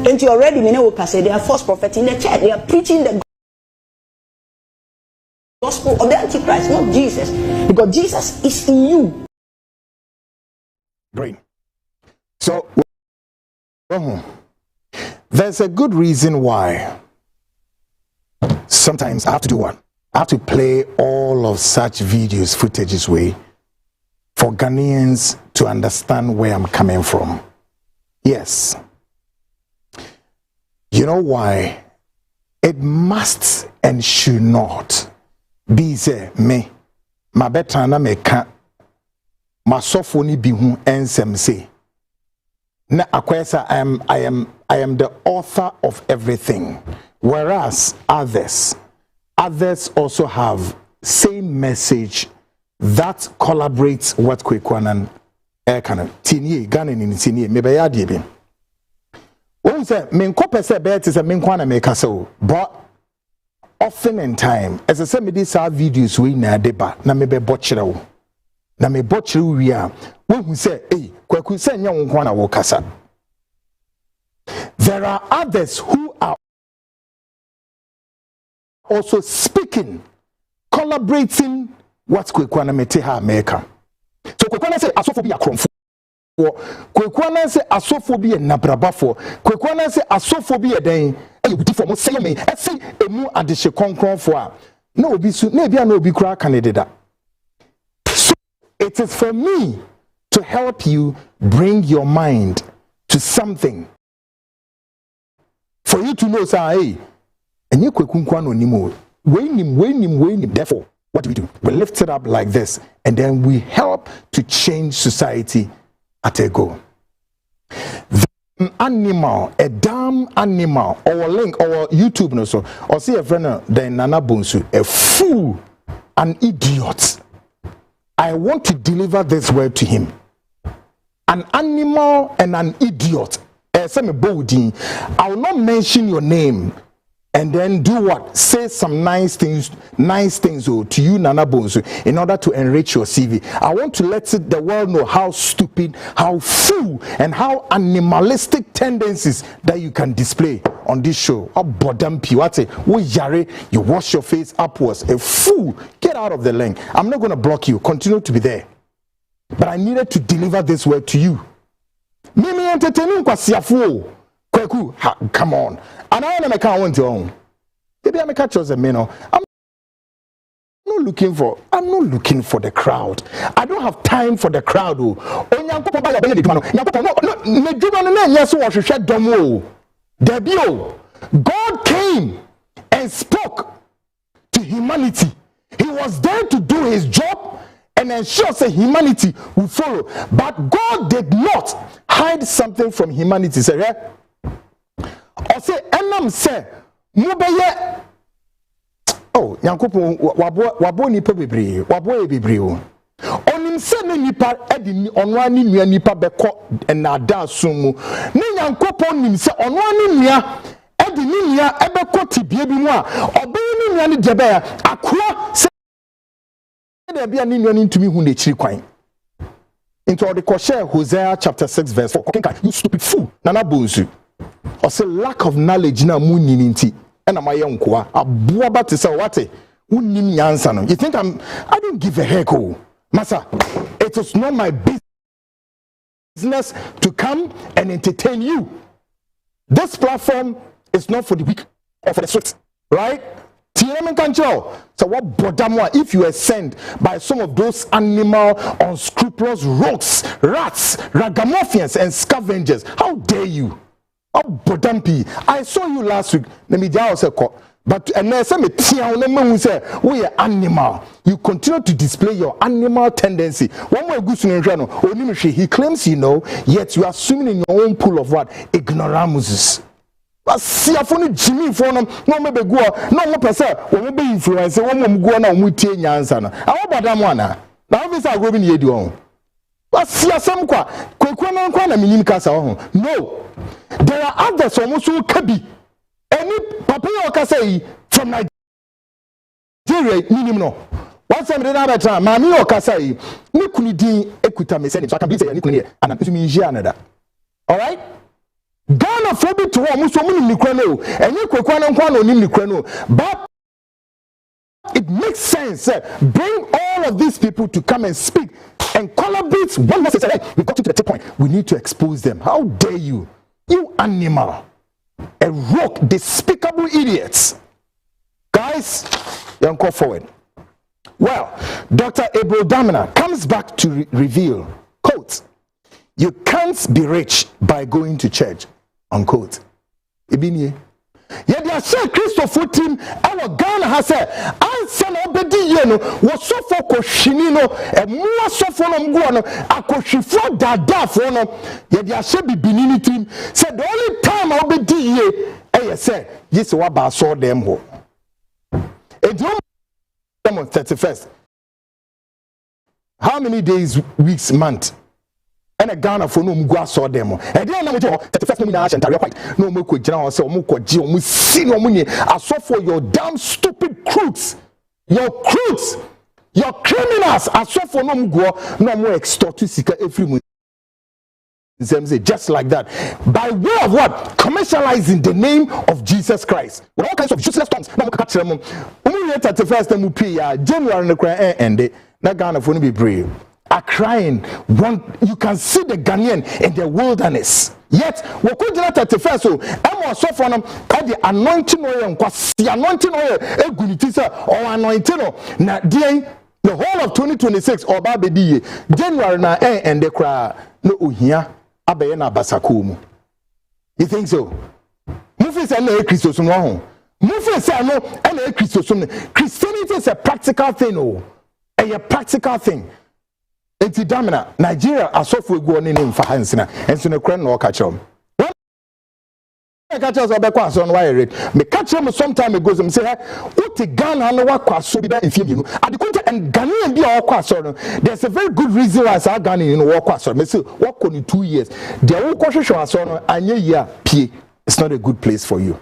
enti already me know say they are false prophets in the church. They are preaching the gospel of the antichrist, not Jesus, because Jesus is in you. Great. So there's a good reason why sometimes I have to do what? I have to play all of such videos, footages way for Ghanaians to understand where I'm coming from. Yes. You know why? It must and should not be say me my better na me ka my sofo ni bi hu ensem say na akwesa I am the author of everything, whereas others also have same message that collaborates what Kwekwanan kind tinye Ghana ni tinye me be yade bi o say me nkope say be te say me nkwana me kasa o, but often in time as I say me this videos we na deba na me be bochire wo na me bochire wi a wo hu say Kwaku say nya wo nkwana wo kasa. There are others who are also speaking, collaborating what Kwekwana mete ha America. So Kwekwana say asophobia kromfo. Kwekwana say asophobia nabrabafo. Kwekwana say asophobia den e for mo say me e say emu adehye konkronfo a na obi su na bia na obi kura kanededa. So it is for me to help you bring your mind to something. For you to know, say, hey, and you kwekunkwan onimo. Wainim. Therefore, what do? We lift it up like this, and then we help to change society at a go. An animal, a damn animal, or link, or YouTube, no so, or see a friend, then Nana Bonsu, a fool, an idiot. I want to deliver this word to him. An animal and an idiot. I will not mention your name and then do what? Say some nice things to you, Nana Bonsu, in order to enrich your CV. I want to let the world know how stupid, how fool, and how animalistic tendencies that you can display on this show. You wash your face upwards. A fool. Get out of the lane. I'm not going to block you. Continue to be there. But I needed to deliver this word to you. Mimi entertaining kwa siafu Kweku, come on. And I make I want to. Maybe I make a choice, I'm not looking for the crowd. I don't have time for the crowd. God came and spoke to humanity. He was there to do his job and ensure that humanity will follow. But God did not hide something from humanity. Say, yeah? Or say, enam say, mubeye. Oh, Nyankopon wabo nipa bebre, wabo e bebre o. Onim se ne nipa edi onwa ni nua nipa beko na da sumu. Ne Nyankopon nim se onwa ni nua edi ni nua ebeko tibie bi mu a, obe ni nua ni debe ya akoa se there be an Indian to me who they chiri kwan. Into the Kosher Hosea chapter 6 verse 4. You stupid fool. Nana Bonsu. Or say lack of knowledge na muni ninti. And am I young kwa? Abuaba to say what? Unimi answer. You think I don't give a heck, oh. Massa, it is not my business to come and entertain you. This platform is not for the weak or for the swift. Right? So what bodamwa if you are sent by some of those animal unscrupulous rogues, rats, ragamuffins and scavengers? How dare you? Oh bodampi! I saw you last week. Let me but and we are animal. You continue to display your animal tendency. One more good he claims you know, yet you are swimming in your own pool of what? Ignoramuses. Siafoni Jimmy for no maybe go no more person we be influence one more go na umutie nyansa na awo badam wana na obviously I go be near you but siasam kwa kwekwana kwa na minim kasa ho no there are others almost who kabi any papa yo kasa yi from Nigeria minim no once I'm ready that time mami yo kasa yi ni kunu din ekuta me say so I can be say ni kunu here and I me share another. All right. Ghana fobi to one muso muni nikrano and you kwekwana nkwano nim nikrano but it makes sense bring all of these people to come and speak and collaborate one message. We got to the point we need to expose them. How dare you animal, a rogue, despicable idiots. Guys, you can go forward. Well, Dr. Abel Damina comes back to reveal, quote, you can't be rich by going to church, unquote. Ibinye. Yet a say Christopher team our Ghana has said answer no bedi ye no wo so for kohwini no e mo so for no mgo no akohwifo dada for no ye dia hye bibini team said the only time I bedi ye e say yes wa ba so dem ho edum 31st. How many days, weeks, month? And a Ghana for no Mugua saw them. And then I'm 31st minute and quite no more general so Muko Gio, see no money. I saw for your damn stupid crooks, your criminals. I saw for no Mugua, no more extort to seek every month. Just like that, by way of what? Commercializing the name of Jesus Christ with all kinds of useless tongues. Now, catch them. 31st January and that Ghana for be brave. Are crying. You can see the Ghanaian in the wilderness. Yet, we could not at the first. So, I'm also for them at the anointing oil and the anointing oil, or anointing. Now, the whole of 2026 or Baby January na and the cry no here. Abayena basakumu. You think so? Mufis and no Christos no. Mufis and no Christos. Christianity is a practical thing, oh. A practical thing. Enti damina Nigeria asofu egu oni ni mfa hansina. Enso ne kran no catch am. I catch us obekwa so no why me catch am some time ago some say uti Ghana no wakwaso bi da enfie at the content and Ghanaian bi wakwaso no there's a very good reason why say Ghanaian no wakwaso me say work on 2 years there wo kwhwehwe aso no anye year pie. It's not a good place for you.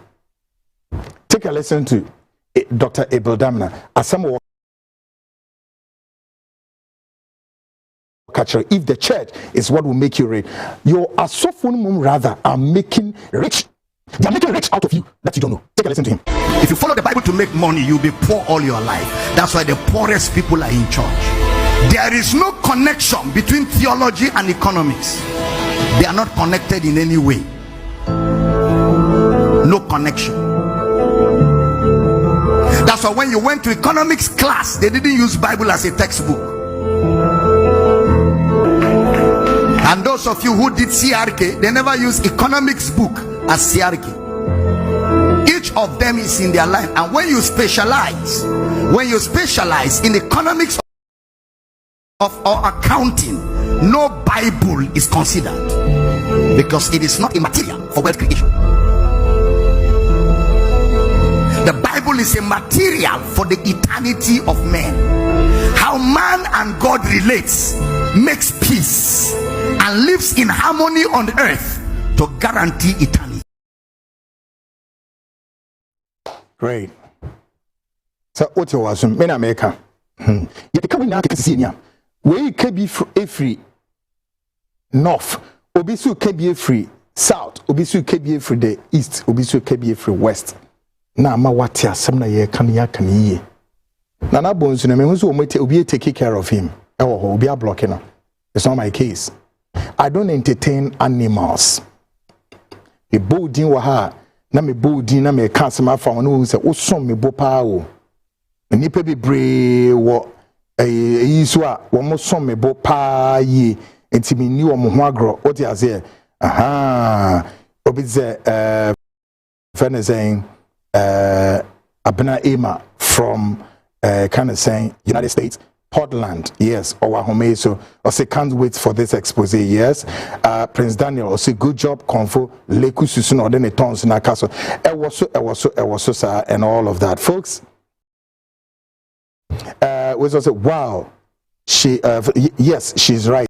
Take a listen to Dr. Abel Damina as some catcher. If the church is what will make you rich, your asofun rather are making rich. They are making rich out of you that you don't know. Take a listen to him. If you follow the Bible to make money, you'll be poor all your life. That's why the poorest people are in church. There is no connection between theology and economics. They are not connected in any way. No connection. That's why when you went to economics class, they didn't use Bible as a textbook. And those of you who did CRK, they never use economics book as CRK. Each of them is in their line. And when you specialize in economics or accounting, no Bible is considered because it is not a material for wealth creation. The Bible is a material for the eternity of men. How man and God relates, makes peace, and lives in harmony on earth to guarantee eternity. Great. So what you was in America? You come now to see ya. Where can be free north, obisu can be free south, obisu can be free the east, obisu can be free west. Na ma watia samna ye kan ya kan yi. Na na bonsu na me hu so obi take care of him. E wo ho obi a blocking no. It's not my case. I don't entertain animals. Me boldin wa ha na me boldin na me ka asema fa no say wo som me bo pa o. Nipa bebre wo yi so a wo mo som me bo pa yi enti me ni wo mo ho agro. What you say? Aha. Obi say friend is saying Abena Ema from kind of saying United States, Portland, yes, or Wahome, so I say can't wait for this expose, yes. Prince Daniel, I say good job, Konfo, Leku Susun, or then a tons in a castle, and all of that, folks. Was also wow, she yes, she's right.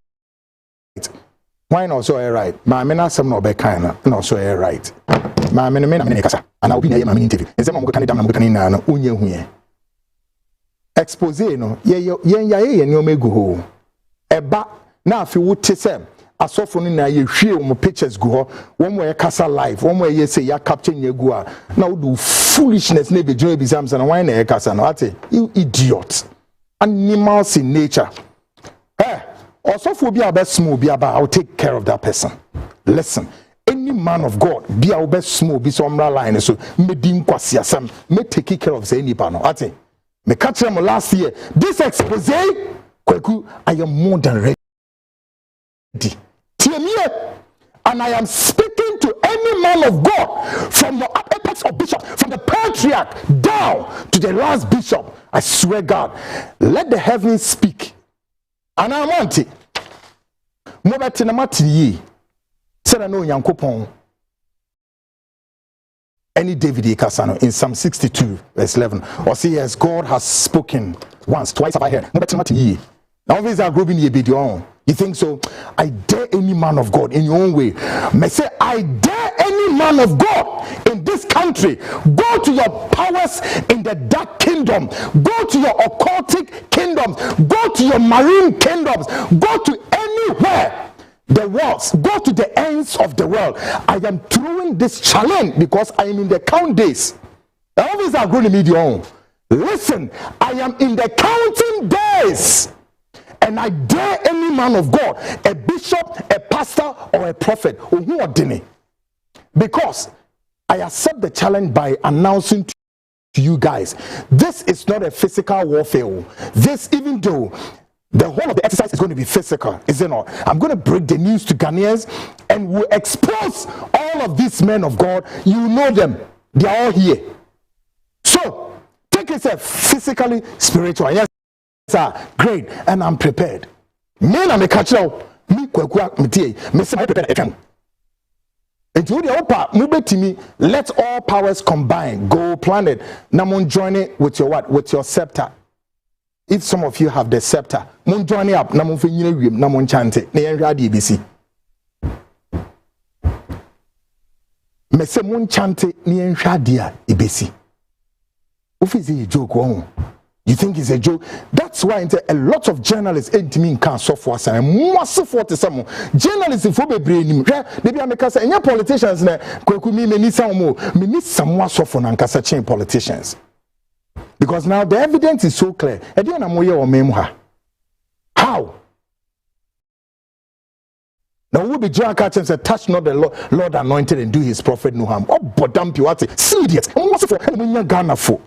Why not so right? My men are some no be kind, not so right. My men kasa, and I'll be near my interview. Is a monk can na unye huye. Expose no ye no megu ho. Eba na afi wo tesem asofo no na ye hwie wo pictures go ho. Wo mo ye kasa live, wo mo ye say ya capture nyegu a na wo do foolishness na be join bizam say na why na ye kasa no ate. You idiot. Animals in nature. Osofo bi aba small bi aba, I'll take care of that person. Listen, any man of God bi aba small bi so umra line so me din kwasi asem me take care of say anybody no ate. Me catch them last year. This expose, Kweku, I am more than ready. And I am speaking to any man of God, from the apex of bishop, from the patriarch down to the last bishop, I swear God, let the heavens speak. And I want it. Mobati na mati said I know Yankopon. Any David Kasano in Psalm 62 verse 11 or say yes, God has spoken once, twice have I heard. Mobati na mati now these are grouping ye be your own. You think so? I dare any man of God in your own way. May say, I dare any man of God in this country. Go to your powers in the dark kingdom. Go to your occultic kingdoms. Go to your marine kingdoms. Go to anywhere. The worlds. Go to the ends of the world. I am throwing this challenge because I am in the count days. All these are going to be your own. Listen, I am in the counting days. And I dare any man of God, a bishop, a pastor, or a prophet, or who are dinning. Because I accept the challenge by announcing to you guys, this is not a physical warfare. This, even though the whole of the exercise is going to be physical, is it not? I'm going to break the news to Ghanaians and we'll expose all of these men of God. You know them. They are all here. So, take yourself physically, spiritual. Yes. Sir, great, and I'm prepared. Me na me catch now. Me kwakwa metie. Me say I prepared again. And you the opa mubetimi. Let all powers combine. Go planet. Na mon join it with your what? With your scepter. If some of you have the scepter, mon join it up. Na mon finyine wiem. Na mon chante. Na yenhwa di bisi. Me say mon chante. Na yenhwa dia ibesi. Ofizi joke won. You think it's a joke? That's why a lot of journalists can't suffer and massive for some journalists for be brain. Maybe I make us say politicians na me need someone suffer and kasa change politicians. Because now the evidence is so clear. How? Now we'll be John Catch say, touch not the Lord anointed and do his prophet no harm. Oh, but damn you, what see idiot. What's for Ghana for?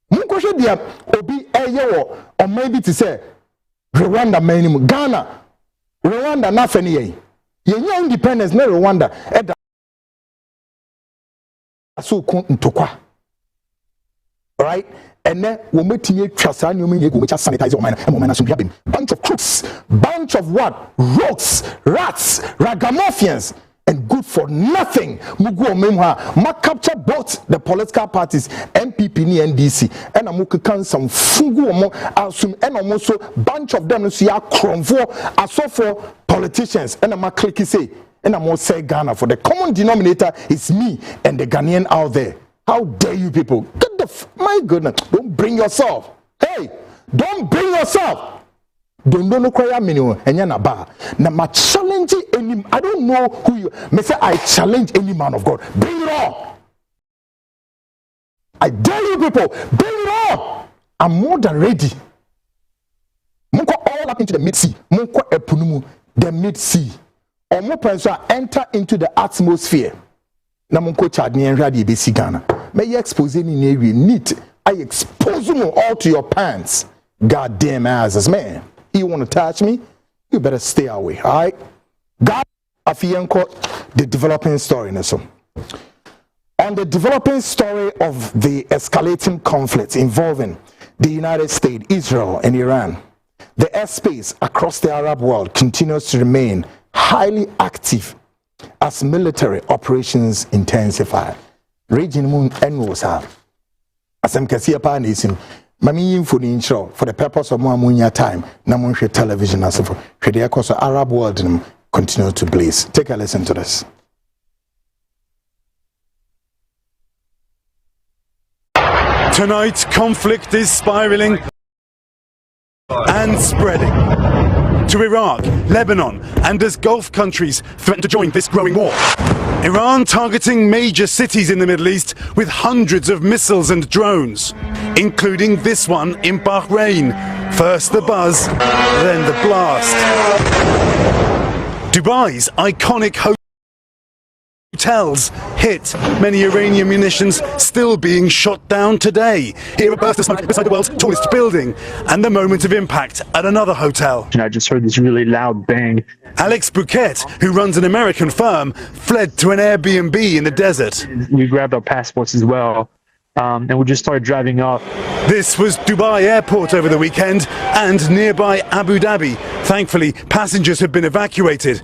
Munkoshe dia obi eyewo or maybe to say Rwanda minimum Ghana Rwanda na fani ye yenya independence na Rwanda eda so kon ntokwa right and then we metime twasa ni omenye go mecha sanitize o so bia bunch of crooks, bunch of what, rogues, rats, ragamuffins, and good for nothing. Mugu omemha ma capture both the political parties MPP and NDC and amuke kan some fungu omo asum and omo so bunch of them so ya kronfo aso for politicians and ama click say and amo say Ghana for the common denominator is me and the Ghanaian out there. How dare you people? Get the my goodness, don't bring yourself. Hey, don't bring yourself. Don't know cry minimum and yana bar. Now my challenge any I don't know who you may say I challenge any man of God. Bring it on. I dare you people, bring it on. I'm more than ready. Munko all up into the mid-sea. Munko epunumu, the mid-sea. Or more person enter into the atmosphere. Na munko chad ni enradi ebesi Ghana. May you expose any area neat. I expose them all to your pants. Goddamn asses, man. You want to touch me? You better stay away, all right? God, Afiyanko, the developing story. On the developing story of the escalating conflict involving the United States, Israel, and Iran, the airspace across the Arab world continues to remain highly active as military operations intensify. Region Moon and Wosa. As I'm Cassia Panism. Mami info ni intro for the purpose of more munya time na monhwe television asofo hwede yakoso Arab world continue to blaze. Take a listen to this. Tonight conflict is spiraling and spreading to Iraq, Lebanon, and as Gulf countries threaten to join this growing war. Iran targeting major cities in the Middle East with hundreds of missiles and drones, including this one in Bahrain. First the buzz, then the blast. Dubai's iconic hotels hit, many Iranian munitions still being shot down today. Here a burst of smoke beside the world's tallest building and the moment of impact at another hotel. And I just heard this really loud bang. Alex Bouquet, who runs an American firm, fled to an Airbnb in the desert. We grabbed our passports as well and we just started driving off. This was Dubai Airport over the weekend and nearby Abu Dhabi. Thankfully, passengers have been evacuated.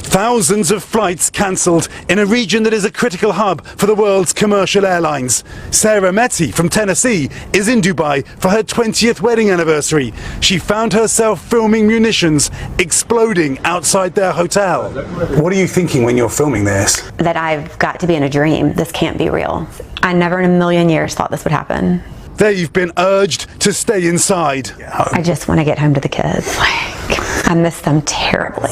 Thousands of flights cancelled in a region that is a critical hub for the world's commercial airlines. Sarah Metty from Tennessee is in Dubai for her 20th wedding anniversary. She found herself filming munitions exploding outside their hotel. What are you thinking when you're filming this? That I've got to be in a dream. This can't be real. I never in a million years thought this would happen. They've been urged to stay inside. I just want to get home to the kids. I miss them terribly.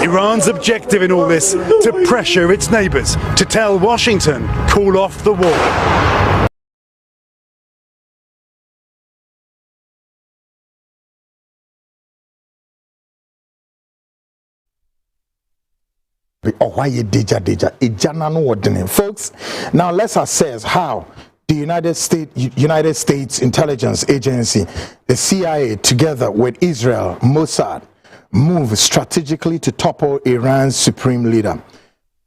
Iran's objective in all this, to pressure its neighbours, to tell Washington, call off the war. Folks, now let's assess how the United States Intelligence Agency, the CIA, together with Israel, Mossad, move strategically to topple Iran's supreme leader,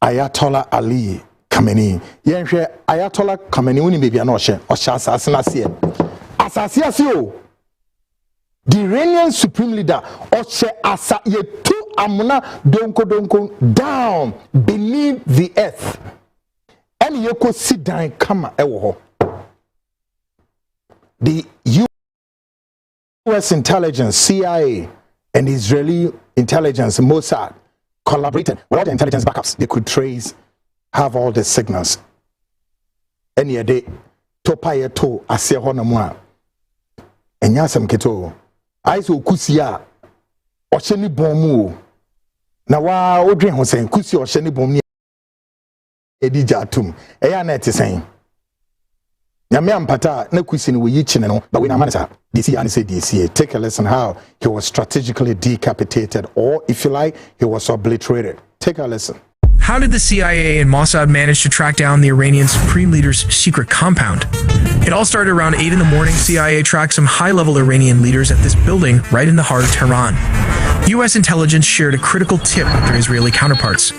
Ayatollah Ali Khamenei. Ayatollah Khamenei uni baby anoshe assassination. The Iranian supreme leader yetu amuna donko down beneath the earth. And yoko sit down kama ewo. The US intelligence, CIA, and Israeli intelligence, Mossad, collaborated with all the intelligence backups. They could trace, have all the signals. And yet they topaye to ase hono mo enyasem keto aiso kusia ohyeni bomu na wa odwen ho sen kusia ohyeni bom ni edija atum eya na etisen nyame ampata na kusi ni woyi chine no but we na manasa DC and say DC. Take a listen how he was strategically decapitated, or if you like, he was obliterated. Take a listen. How did the CIA and Mossad manage to track down the Iranian supreme leader's secret compound? It all started around 8 in the morning. CIA tracked some high-level Iranian leaders at this building right in the heart of Tehran. U.S. intelligence shared a critical tip with their Israeli counterparts.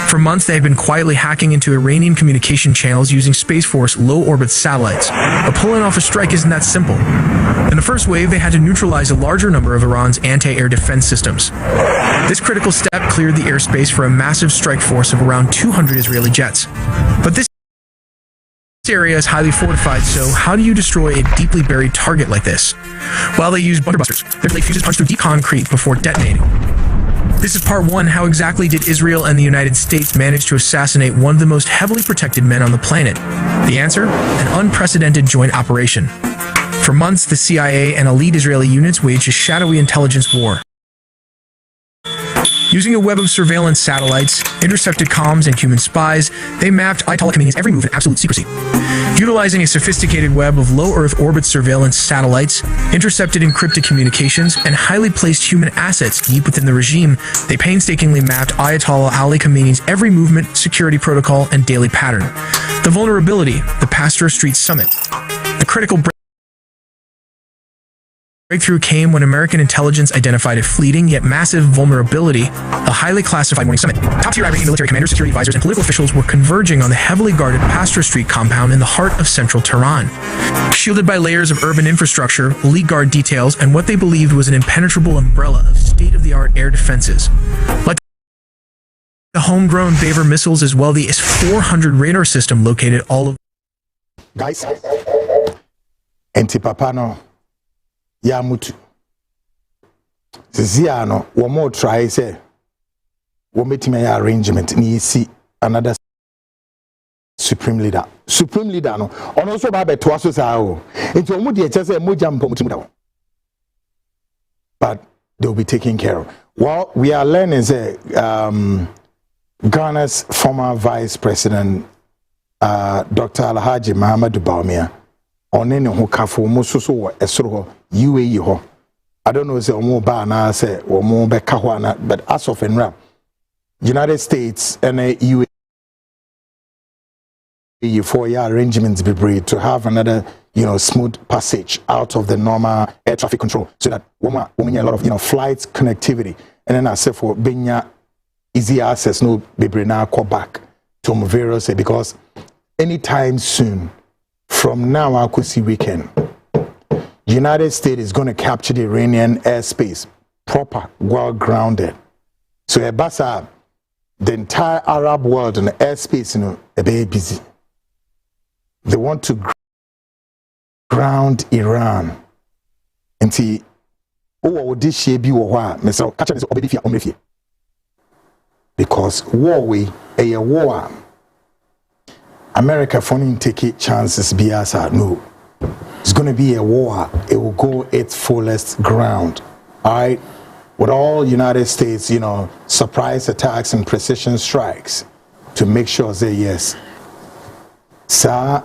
For months, they had been quietly hacking into Iranian communication channels using Space Force low-orbit satellites. But pulling off a strike isn't that simple. In the first wave, they had to neutralize a larger number of Iran's anti-air defense systems. This critical step cleared the airspace for a massive strike force of around 200 Israeli jets. But this area is highly fortified, so how do you destroy a deeply buried target like this? Well, they use bunker busters. Their fuses punch through deep concrete before detonating. This is part 1. How exactly did Israel and the United States manage to assassinate one of the most heavily protected men on the planet? The answer? An unprecedented joint operation. For months, the CIA and elite Israeli units waged a shadowy intelligence war. Using a web of surveillance satellites, intercepted comms, and human spies, they mapped Ayatollah Khamenei's every move in absolute secrecy. Utilizing a sophisticated web of low-Earth orbit surveillance satellites, intercepted encrypted communications, and highly placed human assets deep within the regime, they painstakingly mapped Ayatollah Ali Khamenei's every movement, security protocol, and daily pattern. The vulnerability, the Pasteur Street Summit. The critical breakthrough came when American intelligence identified a fleeting yet massive vulnerability, a highly classified morning summit. Top-tier Iranian military commanders, security advisors, and political officials were converging on the heavily guarded Pasteur Street compound in the heart of central Tehran. Shielded by layers of urban infrastructure, elite guard details, and what they believed was an impenetrable umbrella of state-of-the-art air defenses. Like the homegrown Baver missiles as well, the S-400 radar system located all of... Guys, Antipapano. Ya mutu zizia no womo try say wometime ya arrangement ni see another supreme leader no ono so ba beto aso sa o enti omu de eche say moja mpomutimu da. But they'll be taken care of. Well, we are learning say Ghana's former vice president Dr. Alhaji Mahama Baumia one ne ho kafo mo so wo esoro ho UAE ho. I don't know say omo ba na say omo be ka ho na, but as of enra United States and UAE for your arrangements be brave to have another smooth passage out of the normal air traffic control, so that woman a lot of flight connectivity, and then I say for benya easy access no be brave now call back to various, because anytime soon from now I could see weekend. United States is going to capture the Iranian airspace, proper, well grounded. So Ebasa, the entire Arab world and the airspace, a very busy. They want to ground Iran. And see, this shape you or because war a war. America funding take chances be as no. It's going to be a war. It will go its fullest ground. All right, with all United States, surprise attacks and precision strikes to make sure say yes. Sir,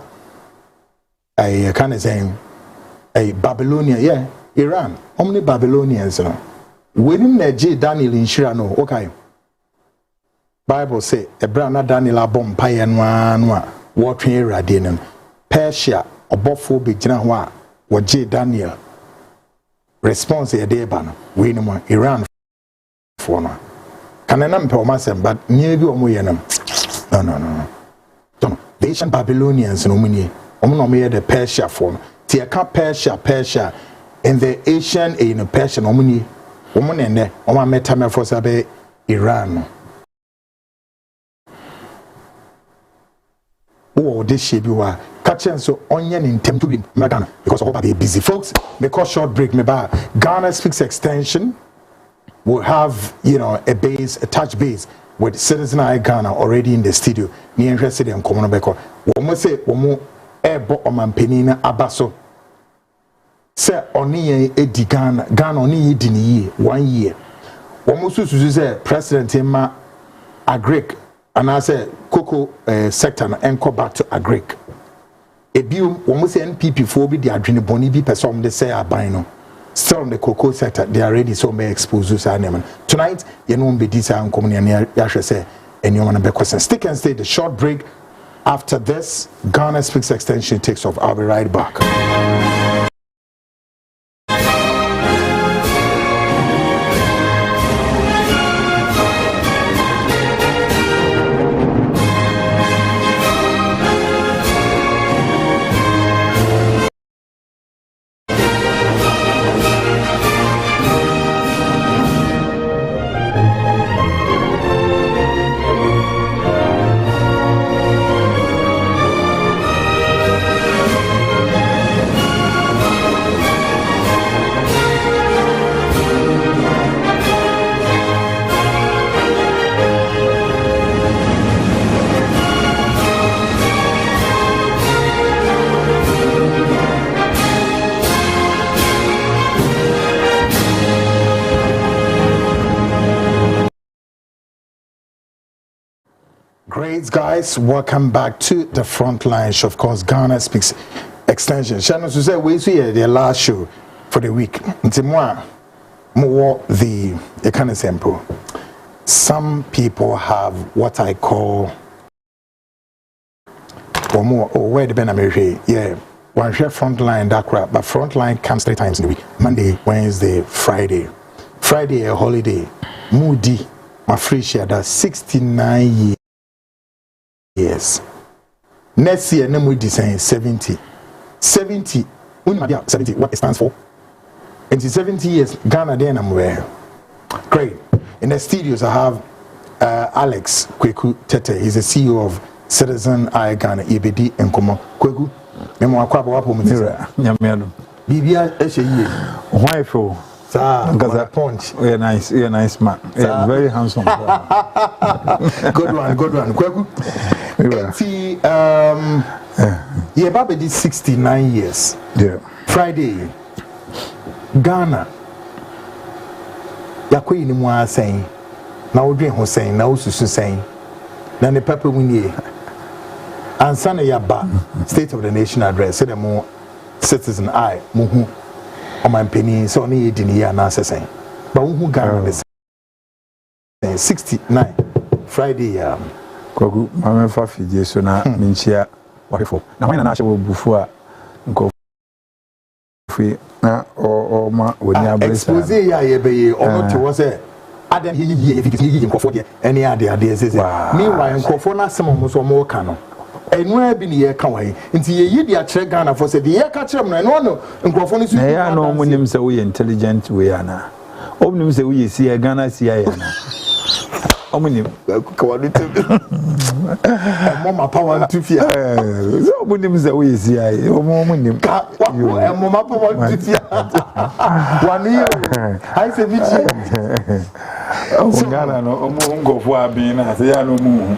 I kind of saying a Babylonian, Iran. How many Babylonians? Within the J Daniel in Shirano, okay. Bible say a brana Daniel bomb payan one watching Iradian Persia or Bofo be Jinawa or J Daniel response a day ban we no Iran for no can I number myself but near you no the ancient Babylonians no many the Persia for Tia Persia and the Asian in Persia no many woman and there on my metamorphose Iran. Oh, this shape you are catching so onion in time to be Ghana because of be busy folks. Because short break me by Ghana Speaks extension will have a base, a touch base with Citizen I Ghana already in the studio. Ni interested in common beko. Womo say womo ebo omanpenina abaso. Say oni edi Ghana oni edi ni 1 year. Womo susu say President Emma Agric. And I say cocoa sector and go back to agric. Ebium, almost NPP for be the adrena boni be person they say are buying. Still on the cocoa sector, they are ready so may expose us animal. Tonight, you know be this and coming and Yasha say and you want to be question. Stick and stay the short break. After this, Ghana Speaks extension takes off. I'll be right back. Great guys, welcome back to the Frontline show. Of course, Ghana Speaks extension. Shannon to say we see the last show for the week. It's more the kind of simple. Some people have what I call where the Benamere, one share Frontline that crap, but Frontline comes 3 times in the week: Monday, Wednesday, Friday. Friday a holiday. Moody, my free share that's 69 years. Next year, name we design 70. 70. 70. What it stands for? In 70 years, Ghana then I'm where. Great. In the studios, I have Alex Kweku Tete. He's the CEO of Citizen I Ghana EBD and Komo. Kweku. Memo akwaba wapo mtira. Nyamiano. Bibia eshe Wifo. Because punch. You're nice man. You're very handsome. Good one. Kweku. Yeah, Baba did 69 years. Yeah. Friday, Ghana. Yakwe ni mwa saying. Na udrin ho saying. Na ususu saying. Na ne pepe winnie. Ansana yaba. State of the Nation address. Say the more citizen I. Muhu. Oman penny. So ni yedini ya na saying. But uhu Ghana is 69. Friday Kogu mama fa fidie so na minchia wafo na wana na ashe wo bufu a nko fi na o ma woni abresa expose ya yebeye ono to was adam hiyi nko fo de any ade say meanwhile nko fo na asem mo so mo ka no enwa bi ne ye ka wa nti ye yi dia kire Ghana for say the ye ka kire no eno no nkrofo ni so ya no munim say we intelligent we ana omunim say we see Ghana CIA na omunim ka wa lutu mama power to fear omunim say we see omunim ka mama power to fear one year I say bichi Ghana no ngofo abin na say ya no mu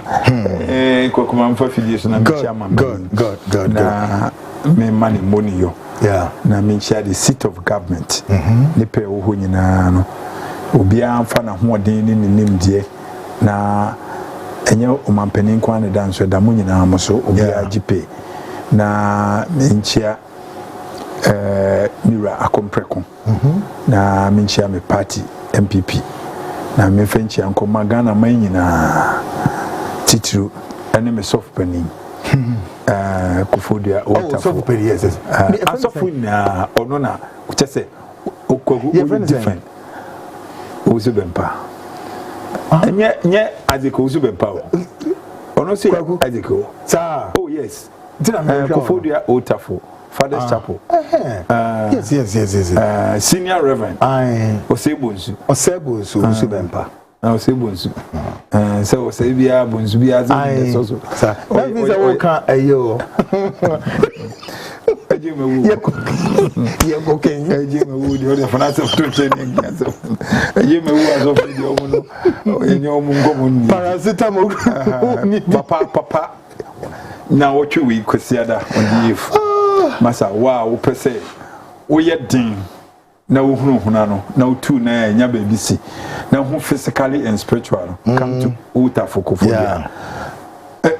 kokoma mfa fidie so na me chairman God na me money yo yeah na me share the seat of government ne pe wo ho nyina no obi amfa na ho den ni nimdie na enye omampanin kwa ne dan so da mo nyina mo so obi agipe na me nchia Nira akompreko na me nchia me party MPP na me fenchi anko magana man nyina titru ene me soft panin kufodia o soft panin yes asofu na ono na uchese okwagu different ozu bempa nye aziko ozu bempa ono se aziko sa oh yes kufodia otafo Father's Chapel. Yes. Senior Reverend. Osebonsu Bempa. Osebonsu. So Osebia Bonsu bia so. That means I won't can ayo. Ejimewu. Okay. Ejimewu the other finance of training. Ejimewu as of the omo. Enyo omo ngomo. Paracetamol. Papa. Na watchu we kwesiada on the Masa wow pese wo ye din na wo hunu no na wo tu na nya ba bisi na ho physically and spiritual come to uta fokofo ya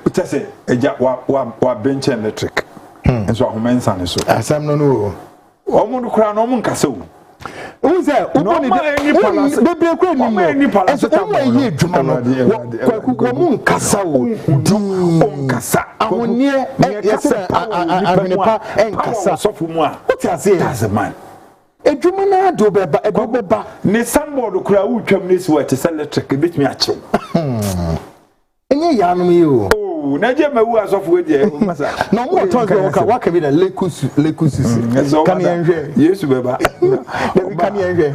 utase eja wa bench electric enso ahomensa ne so asam no omo kura no omo nkasa o Uze uboni bebe kwa ni mo ni pala so ta ye adwuma no kwa mu nkasa o nkasa ahonie yesa ahwenepa nkasa sofu mu a what you say that's a man adwuma na do beba ne sandboard kura utwam ne si wa te electric bit me achew enye yanom yi o na je mawu asofu we de masa na mo to waka bi na lekusu kan yenhwe Yesu beba na kan yenhwe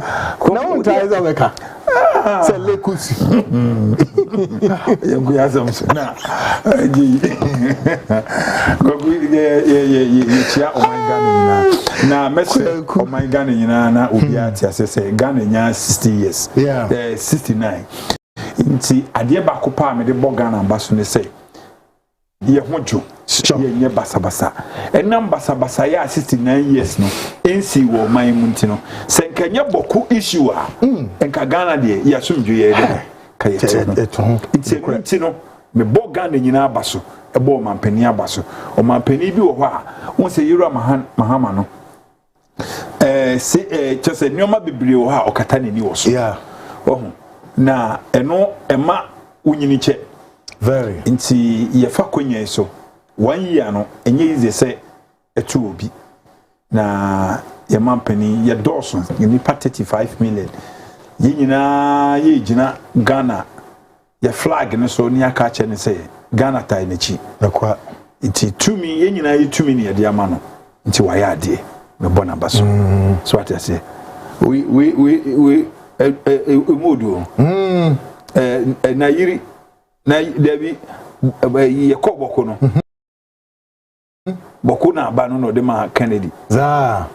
na mo ta eza weka se lekusu yangu ya zamso na gogu ye chia o my Ghana na message o my Ghana nyina na obi ati asese Ghana nya 60 years 69 nti ade ba ko pa me de bo Ghana baso ne say ye hojo ye nye basabasa enam basabasa ya 69 years no ensi wo man munti no senkanye boku issue a enka Ghana de ya sumdwe ye de ka ye ti no me bo Ghana nyina abaso e bo mampani abaso o mampani bi wo ho a won se yira Mahama no chese nyoma bibiri wo ha okata ne ni wo so na eno ema unyiniche very nti ye fa konye so 1 year no enye ize se etu obi na ye mampani ye doso ye ni 35 million ye nyina ye gina Ghana ye flag ne so ni aka che ne se Ghana tai ne chi nakwa nti tumi ye nyina ye tumi ne ye de ama no nti wa ya ade me bona baso so what I say we modu na yiri na David ye ko boko no boko na aba no de ma Kennedy za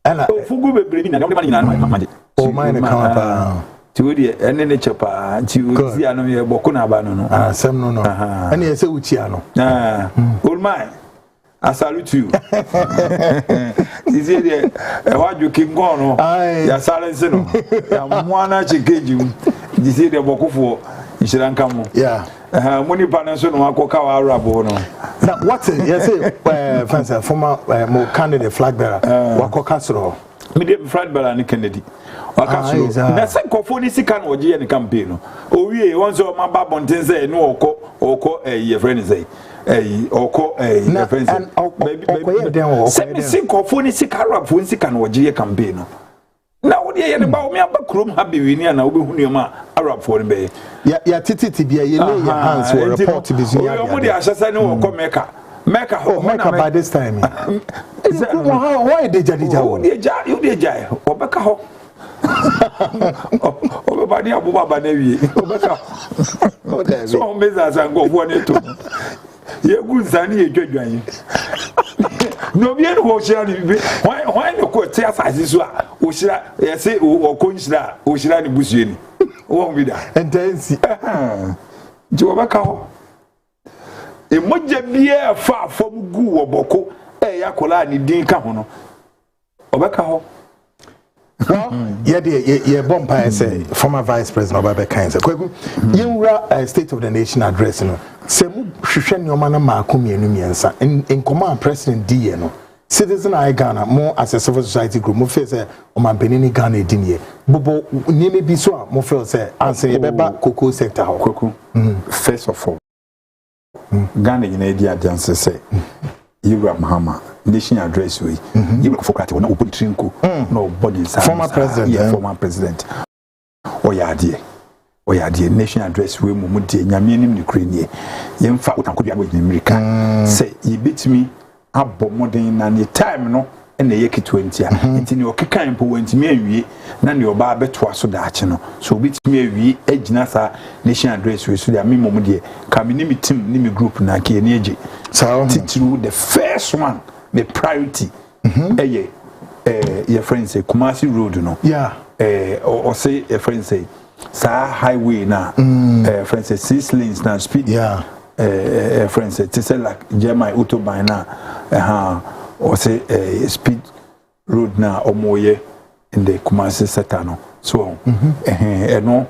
ana fugu bebre bi na de ma nyina ma o mine ka pa ti we de ene ne chepa ti we si ano ye boko na aba no asem no ene ye se uchi ano all mine I salute you. He said, "What you king gone? Ya silence no. Ya mwana chikeju. He said, "The bokufo ishiranka mo." Yeah. Money partner so no akoka wa arabo no. Now what yes say former mo candidate flag bearer wakoka soro. Me dey flag bearer ni Kennedy. Wakasoro. Na sen kofo ni sika na oje ye ni campaign no. O wie won so ma ba bonten say no oko ye friend say. Oko defense baby se sikofo ni sikarafo nsika na oje campaign no na wo de ye ne ba o me aba krom ha be wi ni na wo be hunu ma arabfo ne be ya titi bia ye lay your hands for report to this year. Omo dey asese ni wo ko Mecca by this time. Why dey jadija wo? You dey jai. Obeka ho. Obeba ni abubaba na wie. Obeka. So on meza zango fo ni to. Ye gunzani ye dwadwan. No bien wo shira ni bi. Why no ko tia asase so a wo shira ye say wo ko nshira wo shira ni busue ni. Wo bi da. Intense. Ji obeka ho. Emoja bia fa fom gu oboko yakola ni din ka ho no obeka ho. Yeah, bompa say former vice president Obaba kan say kwagu yewura state of the nation address no se mu hwehwe nyoma na maako mienu miensa in command president die no citizen I Ghana more as a civil society group mo feel say o man benini Ghana edinye bobo nieme bi so a mo feel say answer ye beba cocoa sector ho kwaku first of all Ghana in idea dance say Yura Mahama nation address we you look for crate na opotrinko no body former president former president oyade nation address we mu de nyame nim ne krenie yemfa utakodua we America say yebetimi abɔ modern na ne time no na yɛ K20 nti ne okekan po wantimi awie na ne oba beto aso daache no so obetimi awie agina sa nation address we so dia me mom de ka me ni me team ni me group na ke ne age so through the first one the priority your friend say Kumasi road no or say your friend say sa highway na friend say 6 lanes na speed friend say it's like Jeremiah autobahn na or say speed road na omoye in the Kumasi sector no so no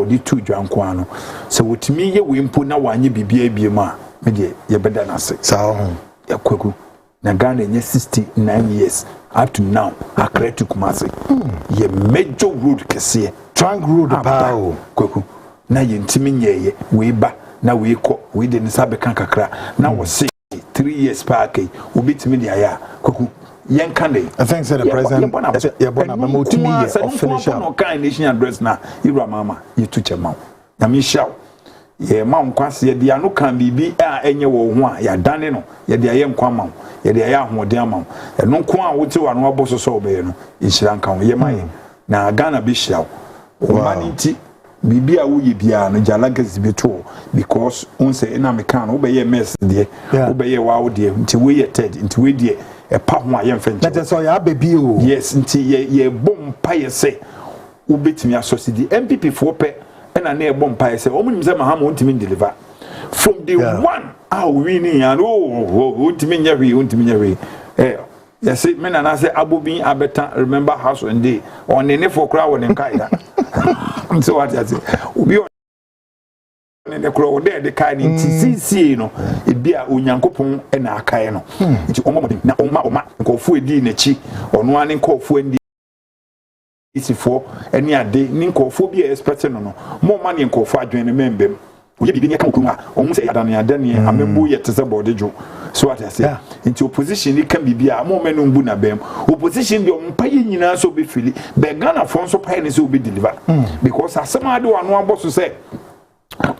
the two dwanko no so wotimi ye we mpo na wanye bibia biem a me de ye beda na se so ya kwaku na Ghana nye 69 years up to now akra to Kumasi ye major road kese trunk road bao kwaku na ye ntimi nyeye we ba na we ko we de nsa be kan kakra na wo se 3 years park obitimi de aya kwaku yen kan dey I think say the president ya bona memo to me of finish up no kind nation address na Ibra Mama you to chema na me shaw ye ma nkwase ye dia no kan bibi a enye wo ho a ya dane no ye dia ye nkwa ma ye dia ya ahoden ama no nko a wote wa no aboso so obe no inshira nkan ye ma ye na Ghana be shaw o mani ti bibi a wo ye bia no jalagas beto because on say na me kan wo be ye mess de wo be ye wa wo de nti we ye ted nti we de e pa ho a ye mfa nti na so ya baby o yes nti ye bom pa ye say wo betimi asosidi MPP fo pe and I near Bompire say, oh, Mahama won't mean deliver. From the one, we need and won't mean every. Yes, men and I say, Abu being Abeta, remember house one day, on the for crowd and Kaida. So what I say, we are in the crowd there, the kind in TCC, you know, it be a Unyankopon and a Kayano. It's almost na Oma, go for a dinner chi, or one in call for isi for any a day ninko phobia expert no more money nko for adwen member we be be kan omu say adani amembu yet se bodejo so what I say into opposition ni kan bibia mo menu mbu na bem opposition de ompa yi nyina so be fili be Ghana for so pay ni so be deliver because asema de wano aboso say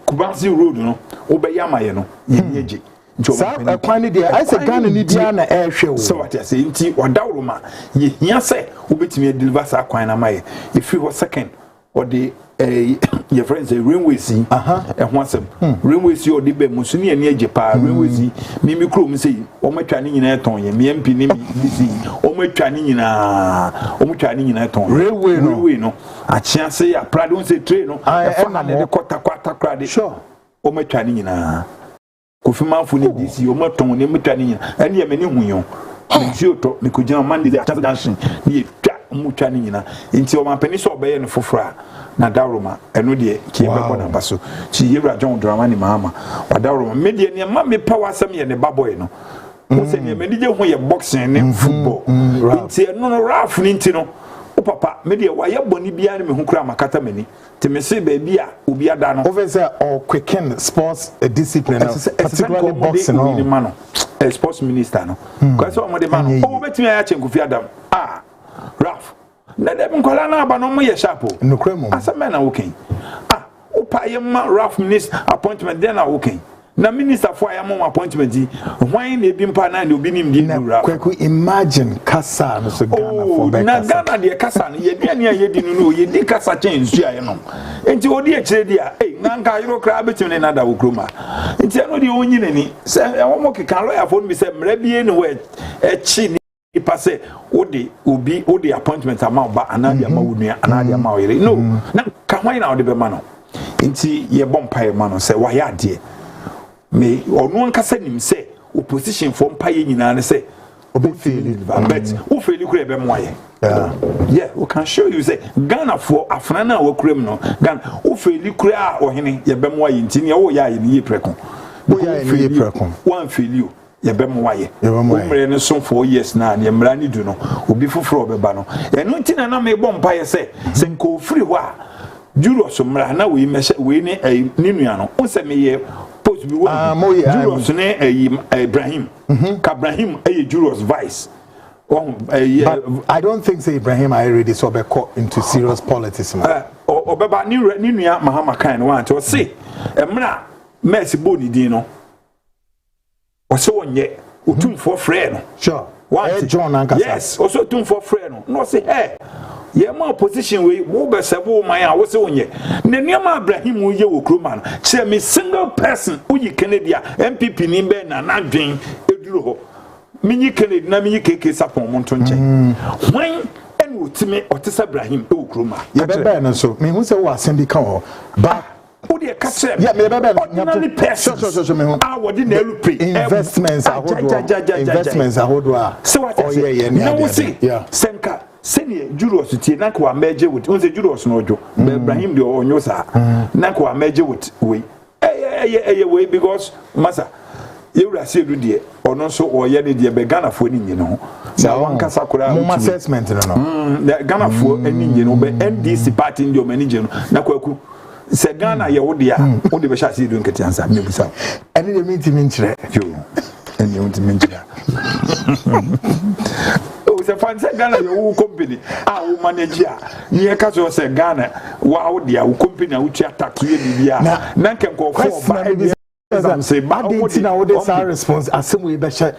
Kumasi road no obeyama ye no yeje so kwani dey I say Ghana ni dia na ehwe so what I say nti odawroma ye hia say obetimi deliver sa kwan na maye if you second or the your friends say railway see ehwasem railway see or the be musuni ene ajepa railway see mimi krom say o matwa ni nyina eton ye me mp ni mi see o matwa ni nyina eton railway no a chance ya prado say train no e fa na de kwata krade sure o matwa ni nyina Kofimanfo ni DC o maton ni mutani nyina ene ye meni hunyo nti oto me kujina mande de atasa dancing ni twa mutani nyina nti o mampani so obeye no fofora na dawroma eno de ki bebo na baso chi Yewra John Dramani Mahama wa dawroma me de ne ma me power asem ye ne baboy no o se ne meni je ho ye boxing ne football nti eno no raf ni nti no o papa me de wa ye boni bia ne me hu kura makata mani te me se baby a obi ada no over say or quicken sports discipline particularly boxing no sports minister no because o mo de man o betimi ya chenkufi adam Raf na dem nkola na aba no mo ye sharp no kremo asema na wokin pa yema Ralph minister appointment then na okay na minister for yema appointment why na ebi mpa na obi nim di Ralph kweku imagine kasa no so Ghana for back na Ghana de kasa no ye dia na ye di no ye di kasa change su aye no enti odi e kire dia na nka yoro kra betim na da wo kroma enti no de onyi nani se wo keka lawyer for me se mra bie no we e chi ni ipase odi appointment ama ba anadi ama wunua anadi ama oyere no na ka hwan na odi be ma no enti ye bompa ye ma no se wa ya de me onu nkasa nim se opposition for mpa ye nyina ne se obi feel but who feel you kure be mo ye yeah we can show you say Ghana for afana na wa kurem no Ghana who feel you kure a ohene ye be mo ye enti ne wo ya ye ne ye preko wo ya ye ne ye preko one feel you ye be mo waye umre ne so 4 years na ne mra ni du no obi foforo obeba no eno ntina na me bompa ye se nko free ho a Juros mra na we meshe we ne ni nua no o se me ye post bi wo Juros ne Ibrahim ka Ibrahim Juros vice I don't think say Ibrahim I already so be caught into serious politics obeba ni nua Mahama kan no want o se mra Mercy boni din no also onye otumfo frɛ no sure John ankasa yes also otumfo frɛ no no say hey ye ma opposition we wo be sebo man a wo se onye na nneema Ibrahim wo ye wo kroma no che me single person uyi Canada MPP ni be na nadwen eduru ho minyi Canada na minyi keke sapon mo nto nchen when en wotime otisa Ibrahim e wo kroma ye be be no so me hu se wo asem ka ho ba Odi e kasem yeah me bebe ordinary person so me hu wodi na elu pay investments ahodo a so what na wo see senka senior Juros tie na kwa meje with unse Juros no ojo Ibrahim de onyo sa na kwa meje with we we because masa yewura se du de ono so oye ne de be Ghana fo ni nyi no na wan kasa kura mo assessment no Ghana fo ani nyi no be NDC party ndi o manage no na kwaku se Ghana ye wo de a wo de be sha se du nketi ansa me busa eni de minti minchire yo eni minti minchire se fanse Ghana yo company wo manage a ye ka so se Ghana wa wo de a wo company a wo tua tax ye bibia na nken ko for ba say ba wo de na wo de sa response asem we be sha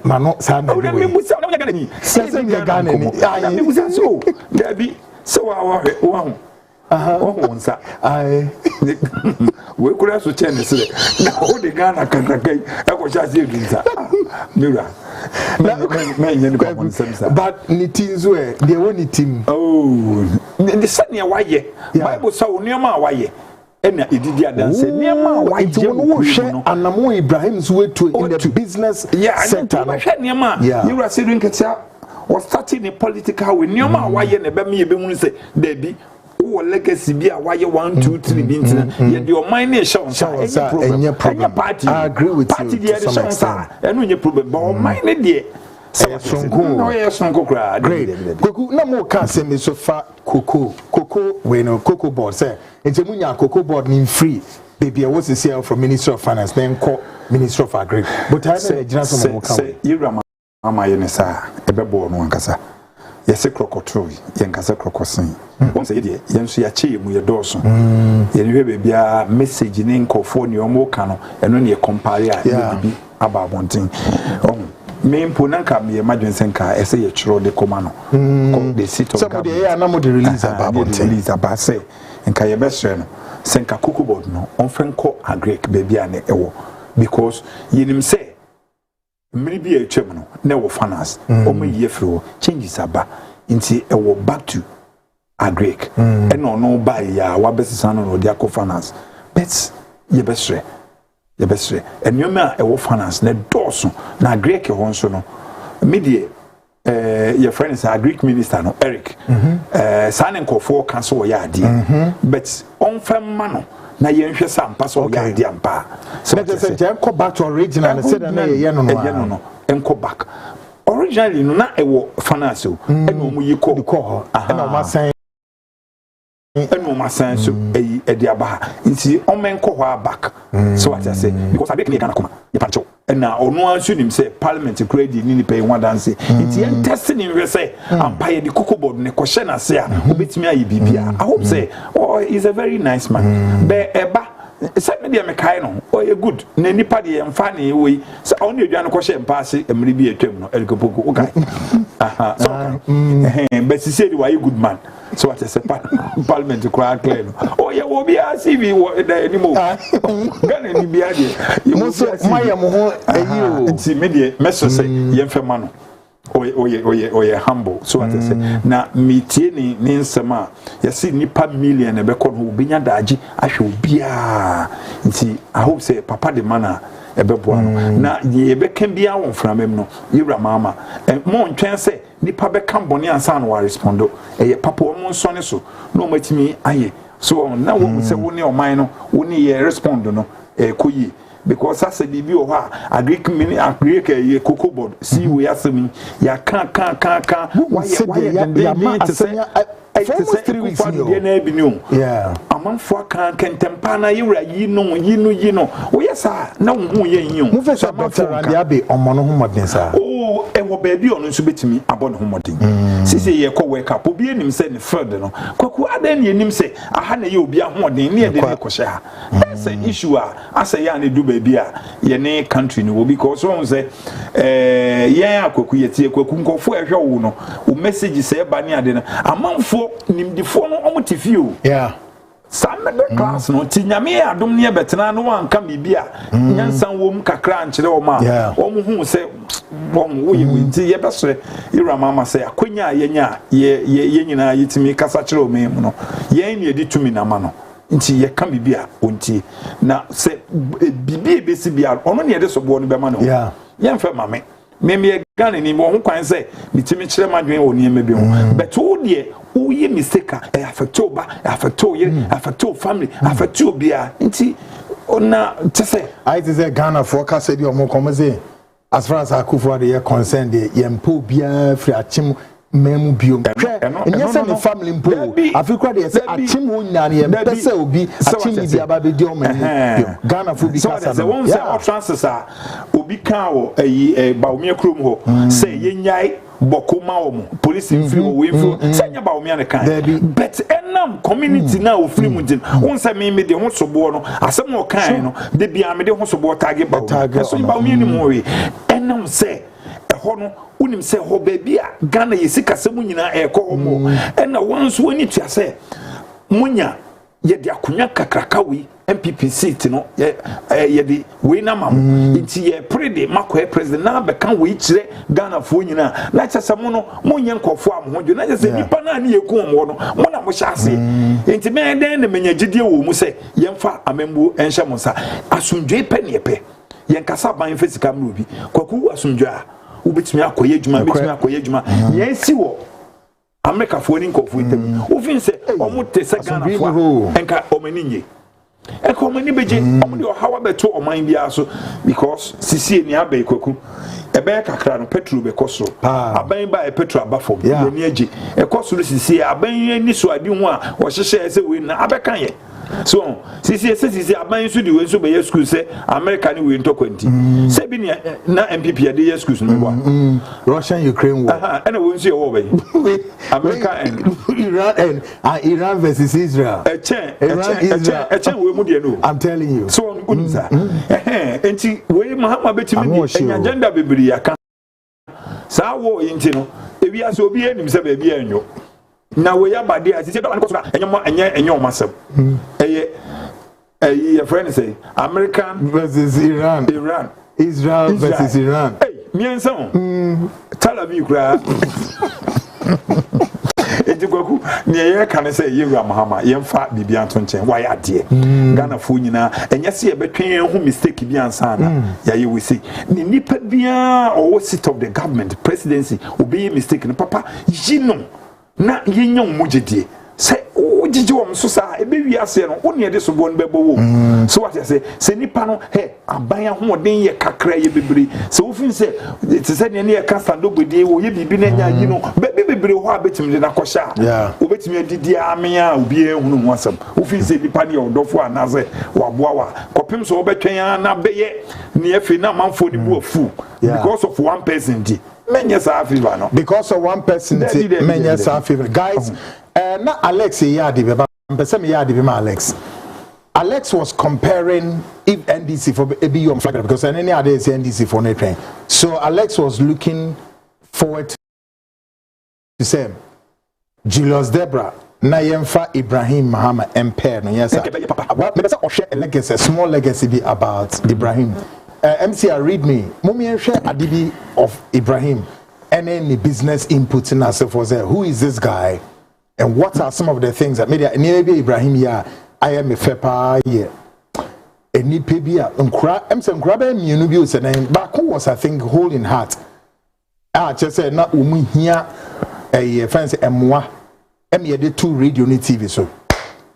mano sa na we busa na Ghana ni se Ghana ni me busa so there be so wa nsa we kura so chen se na o de Ghana kankakai e ko sha se edunsa mira but nitinzo they won team the senior waye Bible say onioma waye ena edidi adanse niema waye wo hwe anamo Ibrahim so wetu in the business sector no hwe niema you are saying ketia was starting in political way niema waye na be me be hu se da bi wo legacy bi a waye 1 2 3 bi ntina ye de o man na show any problem party I agree with party you to some extent eno nye problem but o man na de great Kuku na mo ka se me so fa cocoa we no cocoa board say enti munya cocoa board ni free baby was the from Ministry of Finance then call Ministry of Agri but I say general mo ka say Irama ama ye ne sa ebebo no ankasa yese crocotro yenkasa crocosin on say de yenso ya che mu ye doso ye ne hwe bia message ne nkofo ne omo ka no eno ne compare a bi aba bontin me impona ka me imagine senka ese ye chiro de komano ko de sit of somebody here na mo de release aba bontin release aba say nka ye besre no senka cocoa board no on fenko agrek baby ane ewo because yenim say mmiri bi etwem no na wo finance o mo ye fro changes aba nti ewo back to agrek e no buy ya wa besisa no de akọ finance but ye besre enyoma ewo finance na doso na agrek ho nso no media your friend is a Greek minister no Eric signing call for cancel ya adi but on fam mano na yenhwe sampa so ya adi ampa so let say go back to original and said na ye no enko back originally no na ewo finance o e no mu yiko na o ma enu masan so edi aba nti omenko ho back so what I say because I be can come you patcho na onu ansu nim say parliament credit ni pay one dance nti en testing in say empire the cocoa board ne kohye na say a obetimi ayi bibia I hope say oh he's a very nice man be eba say me dey me kai no oh you good na nipa dey emfa na we say onu edwan kohye mpaase emri bi etwem no elikopoku okay aha so but he said why you good man so what I say parliament cry clear no oh yeah we be CV anymore Ghana ni bia dey you so my mo ho ayi o nti me dey meso say yemfa ma no oye humble so what I say na metie ni nsema ya see nipa million e be ko no obinya daagi ahwe obia nti I hope say papa de mana ebeboa no na ye be kan bia won framem no yewra mama mo ntwen say nipa be kan boni ansa no wa respondo eye papa o mo nsone so no matimi aye so na wo say wo ne o man no wo ne ye respond no koyi because as a bibi o ha agric mini agric ye cocoa board see we asemi ya kan why to say almost 3 weeks yeah amanfo kan kentempa na yewra yi no wo yesa na wo ye yin mo fe so better and abi omono ho modern sa oh e wo baby ono nso betimi abon ho modern sisi ye ko wake up obi enim say ne field no kwaku adan ne enim say aha na ye obi ahoden ne ye de ko hye ha that's an issue asa ya ne do baby a ye ne country no because one say yen akwaku yetie kwaku nkofo ehwe wo no o message say ba ne ade na amanfo nimdifo no omotifio yeah some class no tinyame adom ne betena no wanka bibia nyansan wom kakra nkyere o ma o mu hu se bom wo yinti ye beso ira mama se akonya yenya ye nyina yitimi kasa kyere o me mu no ye ne edi tumi na ma no nti ye ka bibia onti na se bibia besi bia ono ne ede so bo no be ma no ye mfa mame me Ghana ni mo ho kwan say mitimi kire madwen woni ema bi ho but wo de wo ye mistake e affect oba affect ye affect family affect obia nti ona tese I say Ghana for ka say di o mo come say as far as Akufo dey concerned dey yempo bia free achim memu biom nyese ne family mpo Africa dey say achim wo nyane yempese obi achim di aba be di o mani Ghana for bi kasa no one say transfers a obi kan wo baumia krom ho say yenyai bokoma wo police free wo we free say nya baumia ne kan but enam community na o free mu din won say me de ho sobo no asem wo kan no de bia me de ho sobo tag baumia so baumia ni mo we enam say hono unim se ho baby a Ghana yesika se munyina eko homo na wanso woni tua se munya ye de akunya kakraka wi MPP seat no ye de we na mam nti ye prede makoe president na be kan we kire Ghana fo nyina na chese mo no munya nkofo am ho na chese nipa na ne yeku mo no mo na mo hyase nti me den na menya gidie wo mu se ye mfa amembu enhye mo sa asundwe pe ne pe ye nkasa ban fisika mu bi kwaku asundwe a ubetimi akoye adwuma betimi akoye adwuma yensi wo America fo ni nkofo item ofin se omo te se Ghana fo enka omaninye enka omani beje omo de hawa beto oman bia so because sisi ni abai kwaku ebe kakra no petrol be koso aban ba e petrol abafo ni agi e koso sisi aban ni so adi ho a wo hyehye se we na abekan ye so sisi aban so di we so be school say America ni we ntokwanti say bi na MPP dey schools no bo Russian Ukraine war and we see war be America and Iran versus Israel Iran we mu dey no I'm telling you so unza enti we Mahama betimi di agenda bebiri yaka sa wo yinti no ebi aso obi enim se ba bi anyo na we ya bade a sisi do an ko so enyo masem your friend say American versus Iran Israel versus Iran miensa Tel Aviv kra ejigwaku ne ye kan say yewura Mahama yemfa bibia nto nchen wa ya de Ghana fo nyina enye se ye betwen hu mistake bi ansa na ya ye we say ni nipa bia or seat of the government presidency obi mistake no papa yino na yenya mujidie say ojiji wom so sa ebe wi ase no wo ne de so bo nbebo wo so what say se nipa no he aban ahoden ye kakra ye bebre se wo fin se te se ne ye kasa do gbedi wo ye bibi na nya yi no bebre ho abetim de na kosha wo betimi adidi amia obi ehunu ho asem wo fin se nipa ne odofo anaze wa boa wa kopim so wo betwen na beye ne afi na manfo di bu afu because of one person di menye sa afiba no because of one person menye sa afiba guys na Alex yadi be mpese me yadi be ma Alex was comparing if NDC for be your flag because any other is NDC for no train. So Alex was looking forward to say Julius Debra na yemfa Ibrahim Mahama empire no yes sir. What me say a legacy, a small legacy be about Ibrahim. MCR read me. Mummy share adibi of Ibrahim and any business inputs in ourselves was there. Who is this guy? And what are some of the things that maybe Ibrahim I am a fepa here. Any pebia nkra mienu bi o name back was I think holding heart. Just say na umu here a fancy emwa me dey 2 radio ni TV so.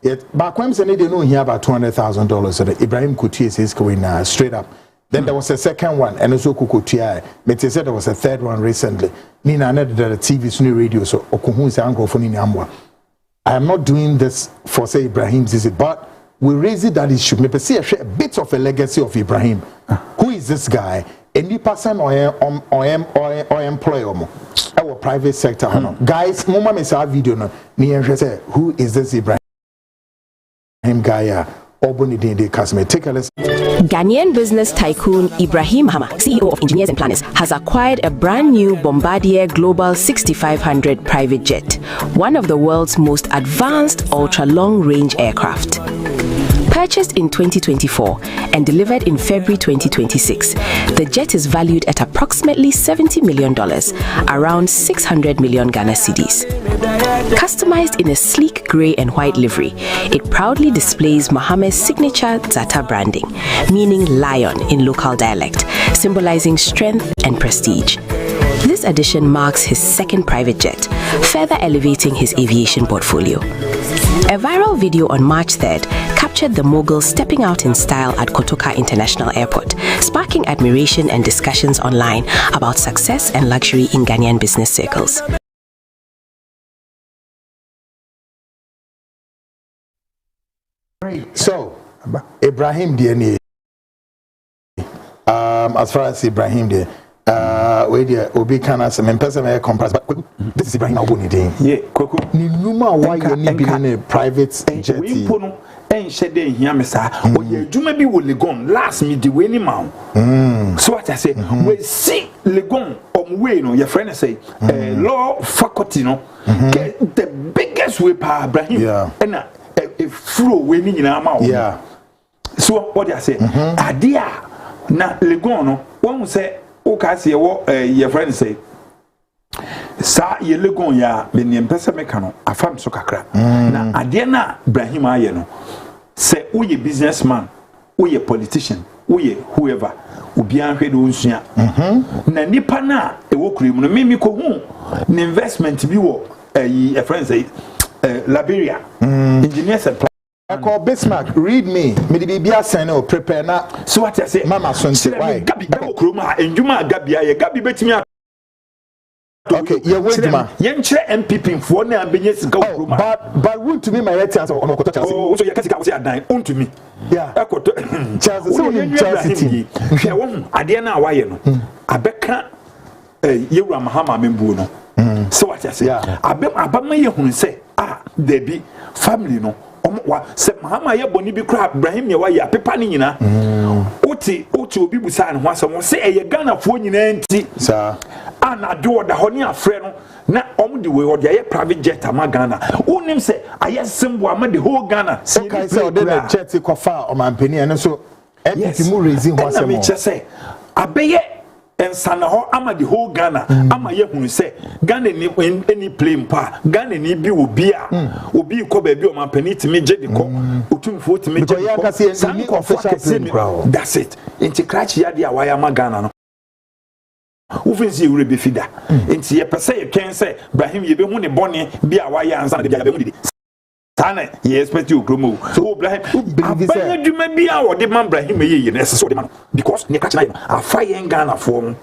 Yet back when say they know here about $200,000 so that Ibrahim could tease his going straight up. Then there was a second one, and also Kukutia. But they said there was a third one recently. Nina another the TV, Sunni radio, so Okuhun's uncle for Nini Amwa. I am not doing this for say Ibrahim's visit, but we raise it that it should maybe see a bit of a legacy of Ibrahim. Who is this guy? Any person or employer our private sector. Guys, mama me say video no. Me say who is this Ibrahim guy? Take a listen. Ghanaian business tycoon Ibrahim Mahama, CEO of Engineers and Planners, has acquired a brand new Bombardier Global 6500 private jet, one of the world's most advanced ultra-long-range aircraft. Purchased in 2024 and delivered in February 2026, the jet is valued at approximately $70 million, around 600 million Ghana cedis. Customized in a sleek grey and white livery, it proudly displays Mahama's signature Zata branding, meaning lion in local dialect, symbolizing strength and prestige. This addition marks his second private jet, further elevating his aviation portfolio. A viral video on March 3rd captured the mogul stepping out in style at Kotoka International Airport, sparking admiration and discussions online about success and luxury in Ghanaian business circles. So, Ibrahim DNA. As far as Ibrahim there, where the Obi Kana some person may compress, but this is Ibrahim Abuni day. Yeah, Koko. Ni numa why you need be in a private jet. We pono en shede here me sa. O ye juma bi wo Legon last me the way ni ma. So what I say, we see Legon way no your friend say law faculty no the biggest way pa Ibrahim and a flow we ni nyina ma. Yeah. So what I say, adia na Legon no one say o ka se your friend say sa ye Legon ya me ne mpesa meka no afam so kakra na ade na Ibrahim aye no say wo ye businessman wo ye politician wo ye whoever obi anhwe do nsua na nipa na e wo kuremu no memi ko hu na investment bi wo a friend say Liberia engineers and I call Bismarck, read me. Me the baby sign or prepare na. So what I say, Mama son say why? Gabi Kroma and Juma Gabi Gabi betimi. Okay, yeah, wait ma. Yenche MPP for na benyes go Kroma. But want to me my right answer on Okota. Oh, so you can say adan on to me. Yeah. Ekoto. Charles so you Chelsea. Hwe won ade na waye no. Abeka Yewura Mahama membu no. So what I say, abama ye hun say there be family no. Se Mahama ye boni bi kra Ibrahim ye wa ya pepa ni nyina oti obi busa ne ho asem se eye Ghana fo nyina nti sa ana do da ho ne afre no na de we o de private jet ama Ghana unim se aye sembo ama the whole Ghana se kai se o de na jet ko fa o mampani ene so MPP mu raising ho asem mo se abeye ensana ho ama the whole Ghana ama ye hunu se Ghana ni any plane pa Ghana ni bi obi a obi ko ba bi o mampani timi je de ko otumfo timi je de ko san ko official plane that's it inti crash ya dia wa ya ma Ghana no ufinsi ure be fida inti ye pese ye ken se Ibrahim ye be hu ne bone bi a wa ya ansa de bi a be hu de Tane, ye expect you grow. So Ibrahim, Abanya Juma be our de man Ibrahim ye necessary because ne catch a fire in Ghana form.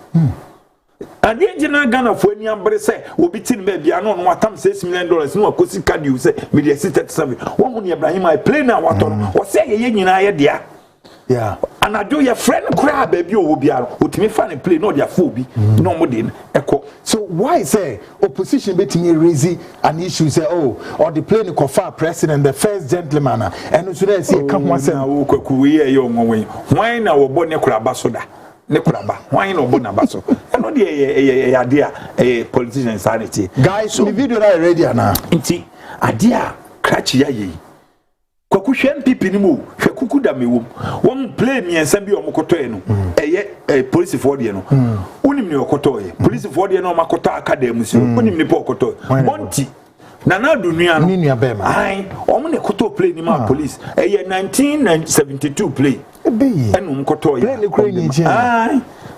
And the engineer Ghana for any umbre say, will be tin baby, I know what time $6 million, no cosi card you say, media assisted service. One when Ibrahim I play now what on, or say ye idea. Yeah, and I do your friend cry, baby, will be out with me funny play, not your phobia, no more than echo. So why say opposition betting raise an issue say, oh, or the plane far president, the first gentleman, and so they say, come once and why now bonnet crabasoda, Nekuraba, why no bonabaso? And not the idea a politician insanity. Guys, so the video I ready now. Inti, idea, catch ye. Kwakushen pipi ni mu hwe kukuda mewo won play mi ensa bi omokoto e no eye police for de no unim ni okoto e police for de no makoto academy si unim ni okoto monti na do nua no ni nua be ma ai omo ne koto play ni ma police eye 1972 play enu mkoto e ai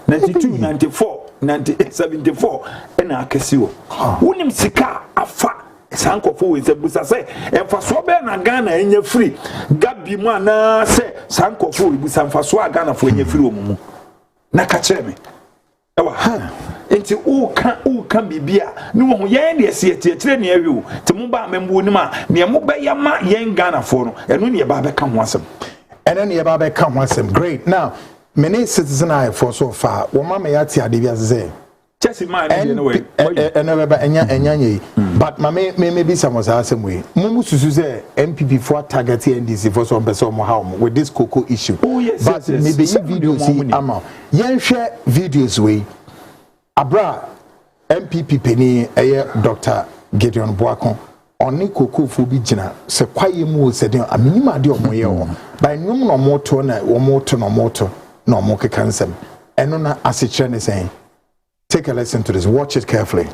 92 94 74 ena akesiwo unim sika afa Sankofo we say busa say emfaso be na Ghana enye free gabi mu ana say sankofo we busa emfaso a Ghana fo enye free omumu na ka kire me ewa ha enti u kan bibia ni wo ye de se tietire ne awi o ti mu ba membu ni ma ne mu be ya ma yen Ghana fo no eno ne ba be ka ho asem eno ne ba be ka ho asem. Great. Now many citizen I for so far wo ma me ya ti ade bia say Chelsea man anyway. But maybe some was asking way. Mumu susuze MPP for target NDC for some person with this cocoa issue. Oh yes, but maybe videos see ama. Yen share videos way. Abra MPP penny Dr. Gideon Boakon. Oni cocoa fobi jina se kwaye mu se den aminima de omoye o. By nyum no moto na omoto no moto no moke kansem. Eno na asechre ne saying. Take a listen to this. Watch it carefully.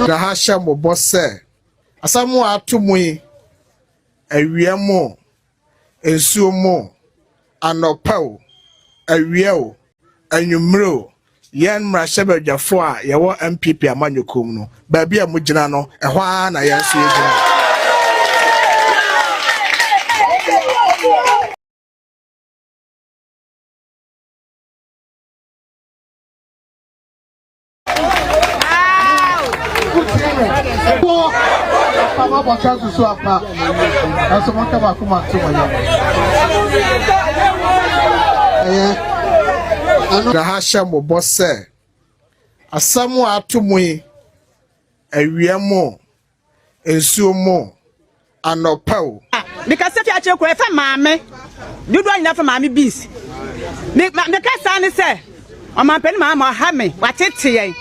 Hashem boss asamu atumui awiemo ensuomo anopaw awieo anwumro yen mrashebejafo a yewo MPP amanyokom no ba bia mugina no ehwa na yeso yegina Hashem boss asamu atumui awiemo ensuomo anopaw because if you check for maame dudu anya for maame beans me ka say say o man pen maama ha me watete yen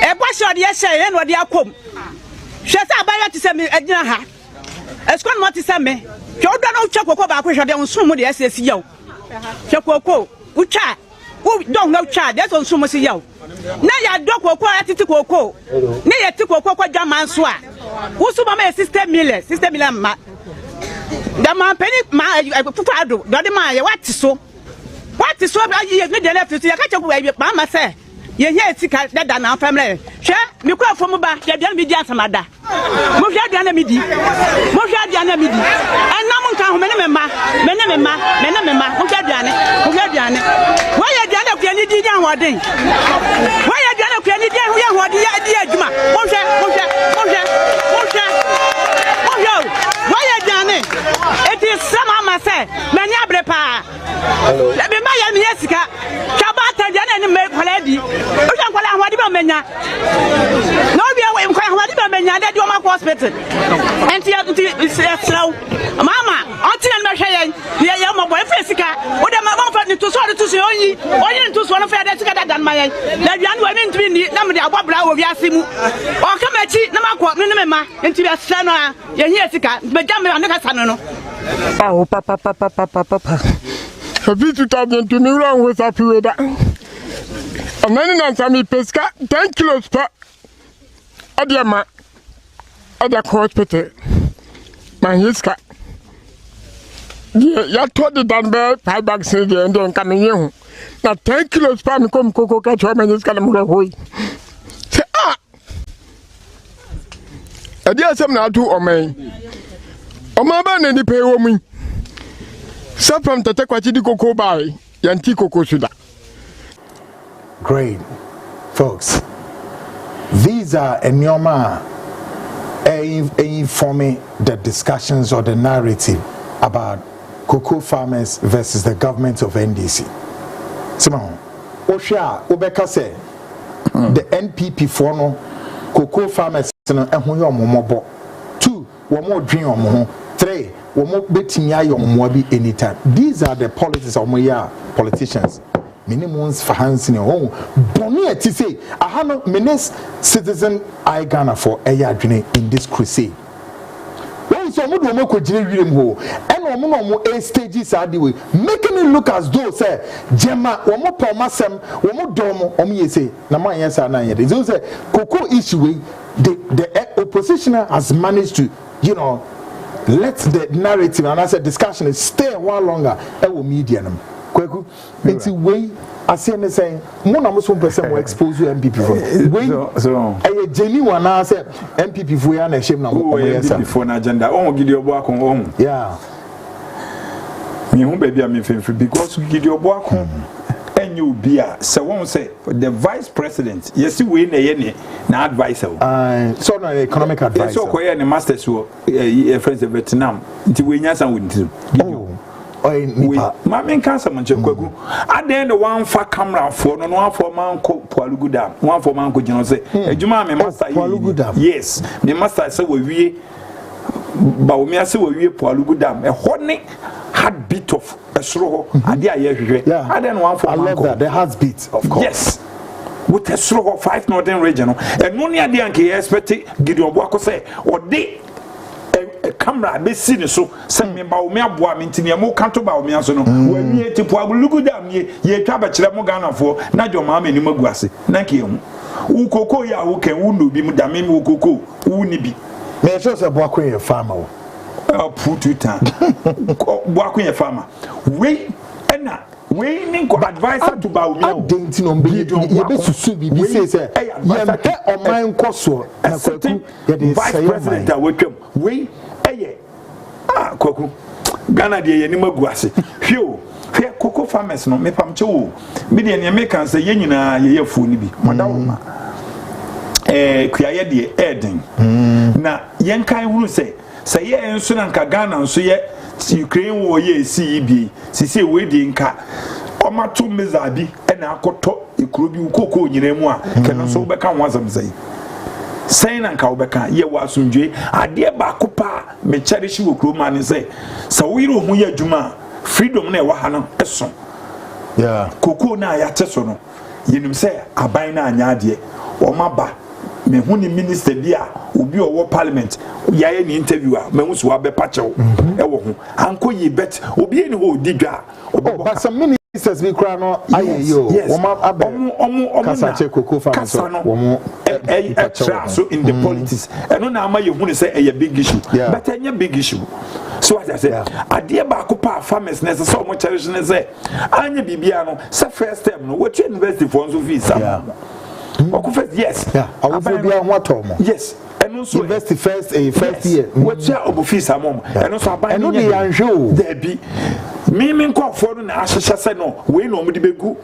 e bo sho de ye hye no de akom hwe say abayo ti say me agina ha eskon mo ti say me hwe odo no check kokko ba ko hwe de nsum de asesi yaw hwe kokko ucha u don no cha de so nsum si yaw na ya do kokko atiti kokko na ya ti kokko kwa dwaman so a wo so ma 60 million ma da man pen ma fufado do de ma ye wati so ba ye ne de left so ya ka check ma ma say ye here tika dada na family hwe me kwa fom ba ya bia me di asamada mo hwe aduana me di enam nka ho me ne me ma mo hwe aduane wo ye aduane kwa ni di jan woden wo ye aduane kwa ni dia hu ya ho dia adwuma monhwe why jane it is some ama say many abre pa le be ma ya mi esika chaba ta jane ni me kwala di o jan kwala ahwadi ba menya no bia we kwala ahwadi ba menya de o ma hospital enti slow mama until na hwe yen ye mo boy fesika o de ma fa ni to so onyi to so no fa de sika dadan ma yen na bia no we ntimi ni na me de agbabra wo wiase mu o ka machi na makọ me ne ma enti bia sra no a ye hie sika beja me ane ka sano no oh papa Happy 2002 ni wrong with happy weather. A man and Sammy Pesca 10 kilos per Adiama Ada hospital. My hiska. Ya told the Danber 5 bags in the end and coming in. Now 10 kilos per me come cocoa catch her man is gonna move. Adia some now do o man. O ma ba na ni pe wo mu. Sapram tete kwachi di koko bai, yanti koko suda. Great. Folks, these are enyoma informing the discussions or the narrative about cocoa farmers versus the government of NDC. Simon, Osha, Obeka say the NPP for no cocoa farmers no ehun yo momobo. 2, womo dream omo. 3, womo betimi ayo momo bi anytime. These are the politics of moya politicians. Minimums for hands in home. Boni eti say ahano menes citizen I Ghana for eya adwene in this crusade. When so mo do mo ko gire wirem ho and omo a stages are the way making it look as though say jema womo pomasem womo domo omo ye say na man yes na ye. So say cocoa issue the opposition has managed to, you know, let the narrative and I said discussion stay a while longer ewo media nam kweku enti wey asem say mo na mo so person mo expose MPP for wey so e genuine na say MPP for ya na shame na mo yes for na agenda on gidi obo akon on yeah me hu baby am fenfri because gidi obo akon enye obi a se won say the vice president yes we na ye ne na advisor so na economic advisor so ko ye ne masters wo friends of Vietnam nti we nya san wonti ma men kan sam nche kwagu aden de wan fa camera for no wan for man ko Poalugu Dam wan for man ko jino say adwuma me master yes me master say we wie ba o me ase we wie Poalugu Dam e hone heartbeat of esro ho ade aye hwehwe aden wan for I love that the heartbeat of course yes with esro ho 5 northern region e no ne ade anke expect Gideon Boako say o de camera be see ne so say me ba o me aboa me ntini e mo kanto ba o me aso no wa wie ti Poalugu Dam ye twa ba kire mo Ghana fo na jo ma ni maguase na ke hu u koko ya wo ken u no bi mu da me u koko u ni bi me sure say Boako ye farmer put it down Boako ye farmer we na we nin ko advisor to ba o me denti no be ye be susu bi say ye be o man koso na kwaku ye de vice president a wetwam we eye kwaku Ghana de ye ni maguase hwe cocoa farmers no me pamche wo me de ne me kan say ye nyina ye yafu ni bi modawoma kuaye de eden na yen kan wuru say ye enso na nka Ghana nso ye Ukraine wo ye si bi sisi we di nka omato mezabi na akoto ekuro bi ukoko nyina mu a kena so be kan wazam sai sai na nka obeka ye wasundwe ade ba kopa me cherish wo kuro ma ne sai sa wo yiro hu ye adwuma freedom na e wa ha no eso yeah koko na ya teso no yenim sai aban na anya ade o maba me hu ni minister bia obi owo parliament yaye ni interviewer me hu so abe pachew e wo hu anko yi bet obi ni ho digwa but some ministers be cry no ayeyo wo abe kasa che cocoa farmers wo mo so in the politics eno na ama ye hu ni say e big issue but enya big issue so as I say ade ba ko pa farmers na so mo cherish na say anya bibia no say first time no what university for so fees yes I will be on what yes and also invest first year what ya obofisa mom and also aban no dey anjo there be me call for no ahyehyɛ sɛ no we no mo de begu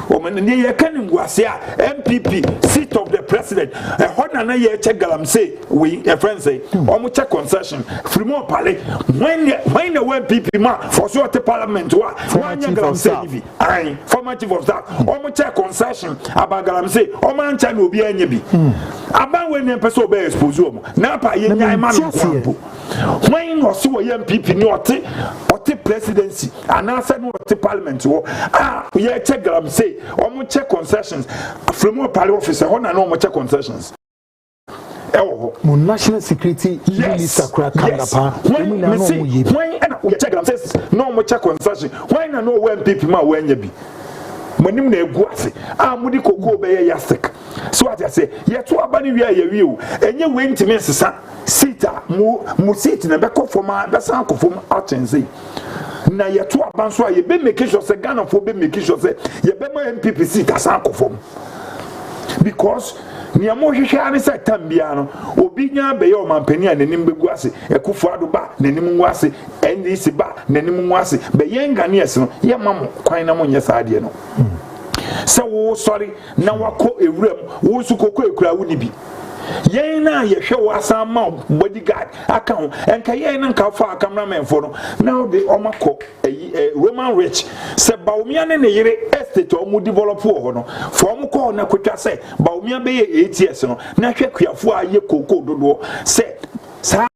o me ne ye kan nguase a MPP seat of the president hɔ na ye check galamsey we a friend say o mo check concession free more pale when the MPP ma for so the parliament wa one galamsey bi ai formative of that o mo check concession about galamsey o man cha na obi anya bi aban we ne pese obe expose o mo na pa ye nyai ma no kwampo when no so ye MPP ni ote presidency and answer no ote parliament wo we check galamsey o mo check concessions from more party officer ho na no mo check concessions mo national security minister kra kandapa when we check galamsey no mo check concession when na no MPP ma we anya bi manim na egu ase mudi koko be ye yastic so what I say ye to abani wi aye o enye we ntime sesa sita mu sit na be ko forma be san ko forma atense na ye to aban so ye be make sure say Ghana for be make sure say ye be ma MPP sit asan ko form because niya mo hwehwe ane say tambia no obi nya be ye o mampani a nanim begu ase ekufo ado ba nanim ngu ase NDC ba nanim ngu ase be ye ngane ase no ye mam kwan na mo nye saade no se wo sorry na wako ewuram wo su kokko ekura wo ni bi yen na ye hwe wo asan ma bodyguard aka ho enka yen na nka fa cameraman fo no now the omako Roman rich se baumia ne yire estate o mu develop ho no fo mo ko na kwatwa se baumia be ye ATS no na hwe kuafo aye kokko dodo se sa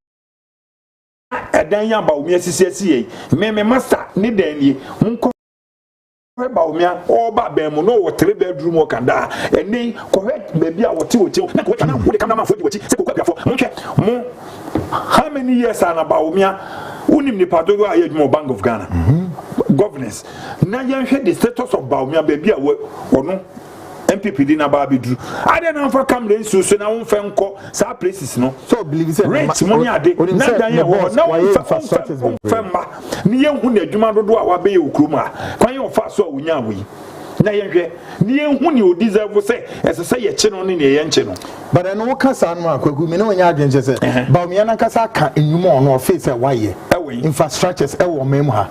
edan ya baumia sisiasi ye me master ni dan ni munko baumia oba bemu no wo 3 bedroom o kanda eni ko baby a wote na ko twa na wo de cameraman fo di wochi se kokko kuafo mo how many years ana baumia unim ni padogo aye dwuma Bank of Ghana governance na yenhwe the status of baumia baby a ono MPP di na ba bidru ade na fa camera nsu so na won fa nko sa places no so believe say rate money ade na dan ye wo na won fa ma ni ye hu na adwuma dodo a wa be ye okrom a kwan ye ofa so a wonya awi na yenhwe ni ye hu ni o deserve say ese ye che no ni ye nche no but I know kasa no akwagu me no nya adwenche say baumia na kasa ka enwuma ono face e waye infrastructures e wo mem ha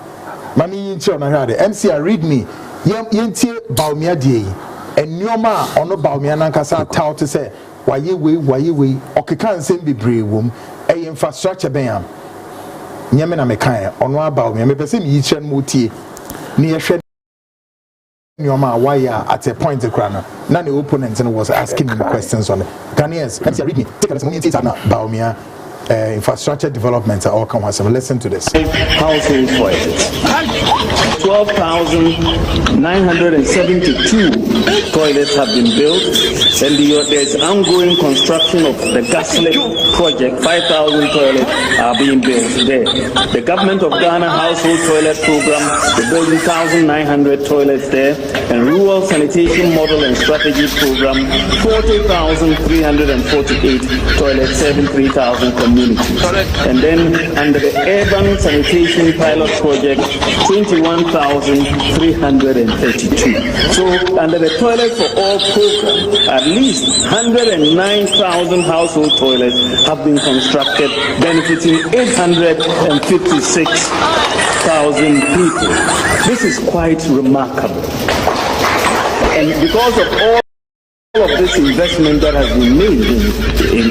mani yinchi ono hade MCA read me yentie baumia die enioma ono baumia na kasa tout say waye we okeka nsem bebre wom e infrastructure ben am nyame na mekan ono abaumia me pese me yiche no tie ni ye hwe enioma waye at a point krana na the opponent was asking him questions on it Ghanaians MCA read me take a listen to na baumia infrastructure development all come once. Listen to this. Household toilets. 12,972 toilets have been built, and there's ongoing construction of the Gaslit project. 5,000 toilets are being built there. The government of Ghana household toilet program, the building 1,900 toilets there, and rural sanitation model and strategy program, 40,348 toilets, serving 3,000 communities. And then under the urban sanitation pilot project, 21,332. So under the Toilet for All program, at least 109,000 household toilets have been constructed, benefiting 856,000 people. This is quite remarkable. And because of all of this investment that has been made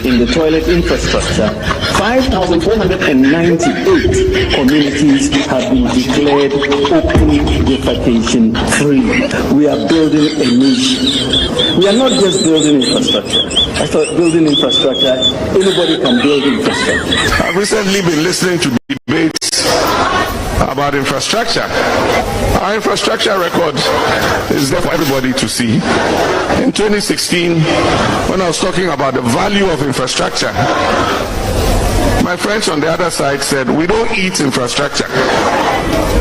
in the toilet infrastructure, 5,498 communities have been declared open defecation free. We are building a nation. We are not just building infrastructure. I thought building infrastructure, anybody can build infrastructure. I've recently been listening to debates about infrastructure. Our infrastructure record is there for everybody to see. In 2016, when I was talking about the value of infrastructure, my friends on the other side said, we don't eat infrastructure.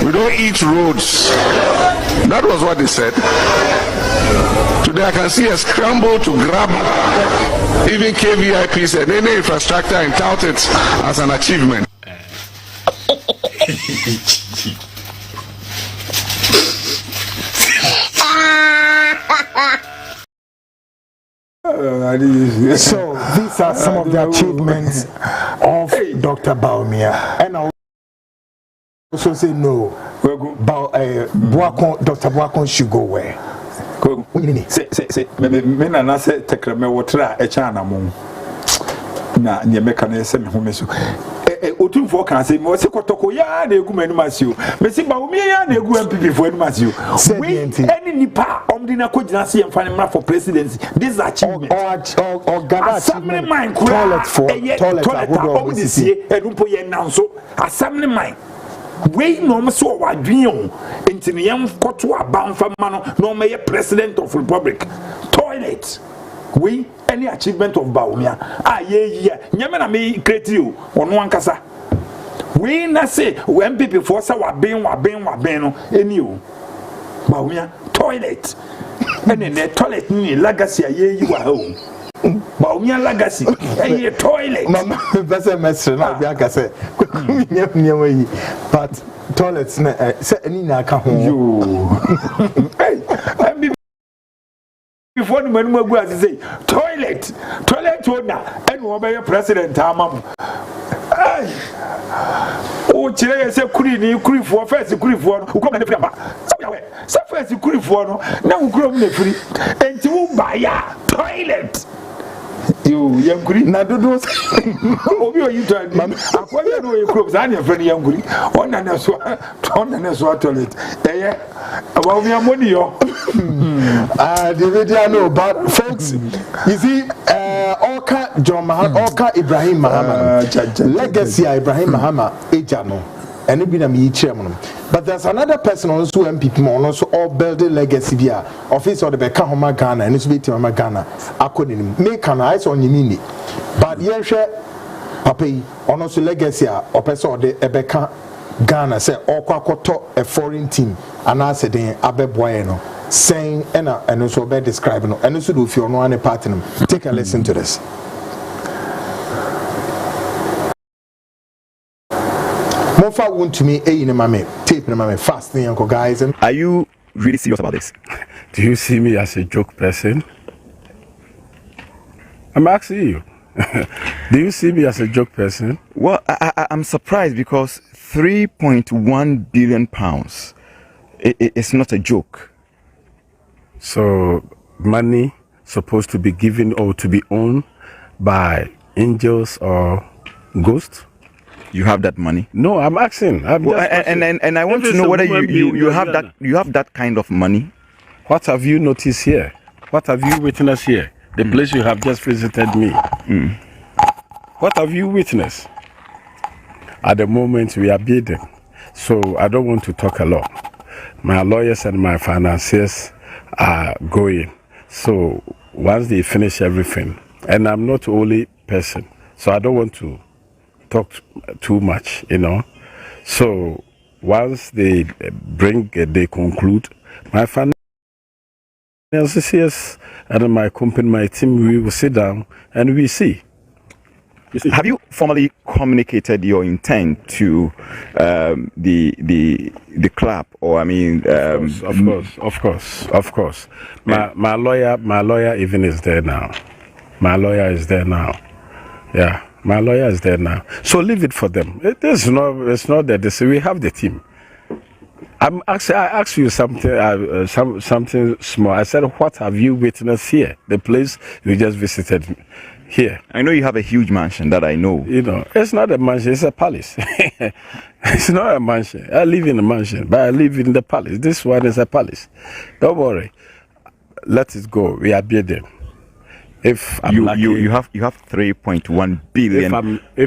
We don't eat roads. That was what they said. Today I can see a scramble to grab even KVIPs and any infrastructure and tout it as an achievement. So these are some of the achievements of Dr. Baumia, and also say no. But Dr. Boakon should go where? Say, me na say tekreme wotra e cha na mo. Na nye meka na ese me ho me so. Otumfo kan say me se kotoko ya na egu manu masio. Me si ba omi ya na egu MPP fo anu masio. We any nipa omdi na ko gina se yemfa ne for presidency. This achievement. Or gather assembly mind toilet for toilet hold this year edumpo ye nanso assembly mind. We no so wadwen enti ne yam koto abanfa ma no me president of republic toilet. We any achievement of Baumia ye nyame na me create you ono ankasa we na say when people for say wa ben no any o Baumia toilet and the toilet ni legacy ye wa home Baumia legacy e toilet mama bese mesre na bi aka say nyam yi but toilets na say any na aka ho hey before the man go as say toilet owner and who be president amam o chire say kuri for first kuri for no come na free ba say first kuri for no na kuri na free enti wo ba ya toilet you yankuri na dodo obi o you to akwanya no e kuro za na friend yankuri ona na so toilet about me money yo the video no but folks you see Oka John Mahama Oka Ibrahim Mahama legacy Ibrahim Mahama ejano and be na me chairman but there's another person also MPP man also all building legacy via office or the Beka Homa Ghana and it's be to Ghana akoni make an eyes on yimini but yen hwe papa yi ono so legacy or person or the Beka Ghana say okwakoto a foreign team anase den abeboye no saying and also be describing no and also do if you no one part in take a listen to this. Mofa want to me in my tape in my fast guys. Are you really serious about this? Do you see me as a joke person? I'm asking you. Do you see me as a joke person? Well, I'm surprised because 3.1 billion pounds. It's not a joke. So money supposed to be given or to be owned by angels or ghosts? You have that money? No, I'm asking. And I want to know whether you have that kind of money. What have you noticed here? What have you witnessed here? The place you have just visited me. What have you witnessed? At the moment we are bidding, so I don't want to talk a lot. My lawyers and my financiers are going. So once they finish everything, and I'm not the only person, so I don't want to talk too much, you know. So once they they conclude, my financiers and my company, my team, we will sit down and we see. Have you formally communicated your intent to the club, or I mean, of course. My lawyer even is there now. My lawyer is there now. Yeah, my lawyer is there now. So leave it for them. It's not that they say we have the team. I asked you something, something small. I said, what have you witnessed here? The place you just visited. Here. I know you have a huge mansion that I know. You know, it's not a mansion, it's a palace. It's not a mansion. I live in a mansion, but I live in the palace. This one is a palace. Don't worry. Let it go. We are bidding. If I'm lucky, you have 3.1 billion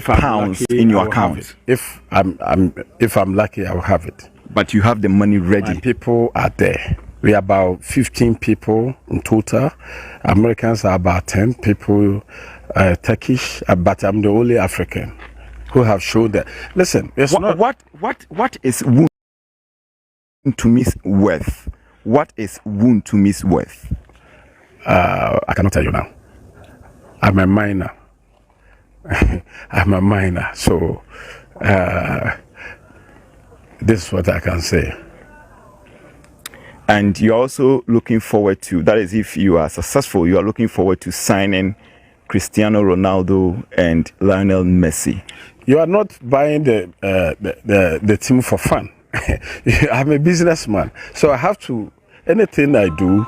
pounds lucky, in your account. If I'm lucky, I will have it. But you have the money ready. My people are there. We are about 15 people in total. Americans are about 10 people. Turkish, but I'm the only African who have showed that. Listen, what is wound to miss worth? What is wound to miss worth? I cannot tell you now. I'm a minor. I'm a minor, so this is what I can say. And you're also looking forward to, that is, if you are successful, you are looking forward to signing Cristiano Ronaldo and Lionel Messi? You are not buying the team for fun. I'm a businessman, so I have to, anything I do,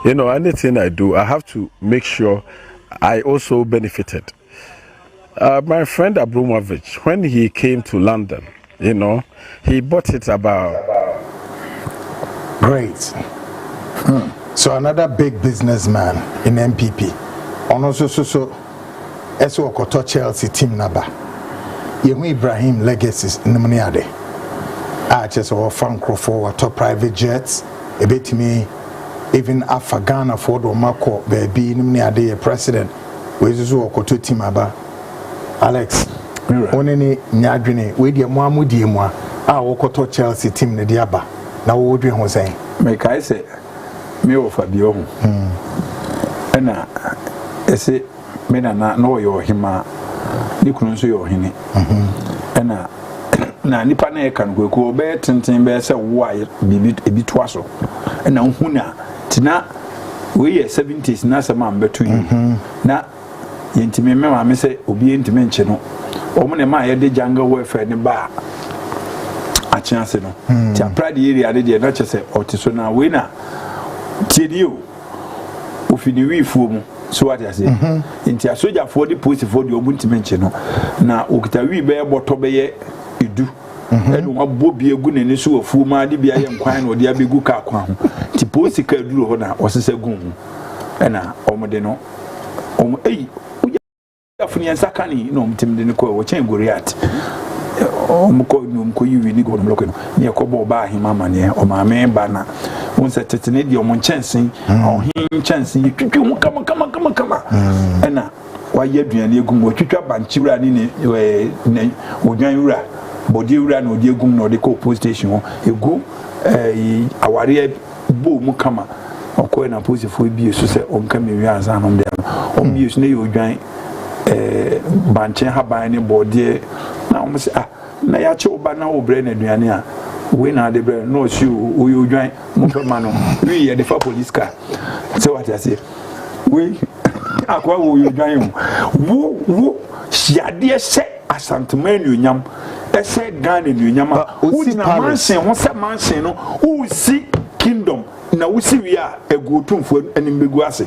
I have to make sure I also benefited. My friend Abramovich, when he came to London, he bought it about. Great. So another big businessman in MPP. So Okoto Chelsea team naba. Yehu Ibrahim legacies nmuniade. Just our fan for top private jets. A bit me even Afa Ghana for the Mako baby nmuniade president. Wezu Okoto team aba. Alex. Onene nyadwene we de mo amudi mu a Okoto Chelsea team ne de aba. Na wo dwen ho sen. Make I say me o Fabio ho. Ena ese me na yo hima ni kunu so yo hini. Ena na nipa na e kan kweku obe tenten be se wo aye bibi ebi to aso. Ena hu na tina we ye 70s na se ma mbeto yi. Na yentime me ma me se obi yentime nche no. Omo ne ma ye de jungle welfare ne ba chance no ti aprade area de na chese otiso na we na tidio ofini wi fuo mu so what you say nti asoja for the post for the obuntimenche no na okita wi be boto be ye edu enu abobi egu ne so ofuo ma de bia ye nkwan na ode abegu ka akwa ho ti post ka duro ho na osese gun ena omode no afuni ensakani no mtimde ne ko wo chen goriat omko yiwi ni godom lokeno ni ekobo ba ahima mane o ma me ba na wonse tetene di omo nchensin ohin nchensin twitwi mu kama ena waye aduane egum wo twitwa banchiwura ni ne odwan wura body wura na odi egum na odi ko police station egu aware bo mu kama okọ na police fo bi so se onka me wi anza no de on bi so ne odwan banchen haban ni body na o se na ya che oba na obre na aduane a we na de bre no si o yo dwan mo ma no we ye de fa police car so what I say we akwa wo yo dwan wo siade se asantman nyam ese Ghana nyam wo di na mansion wo se mansion no wo si kingdom na wo si wi a egu tumfo animbegu ase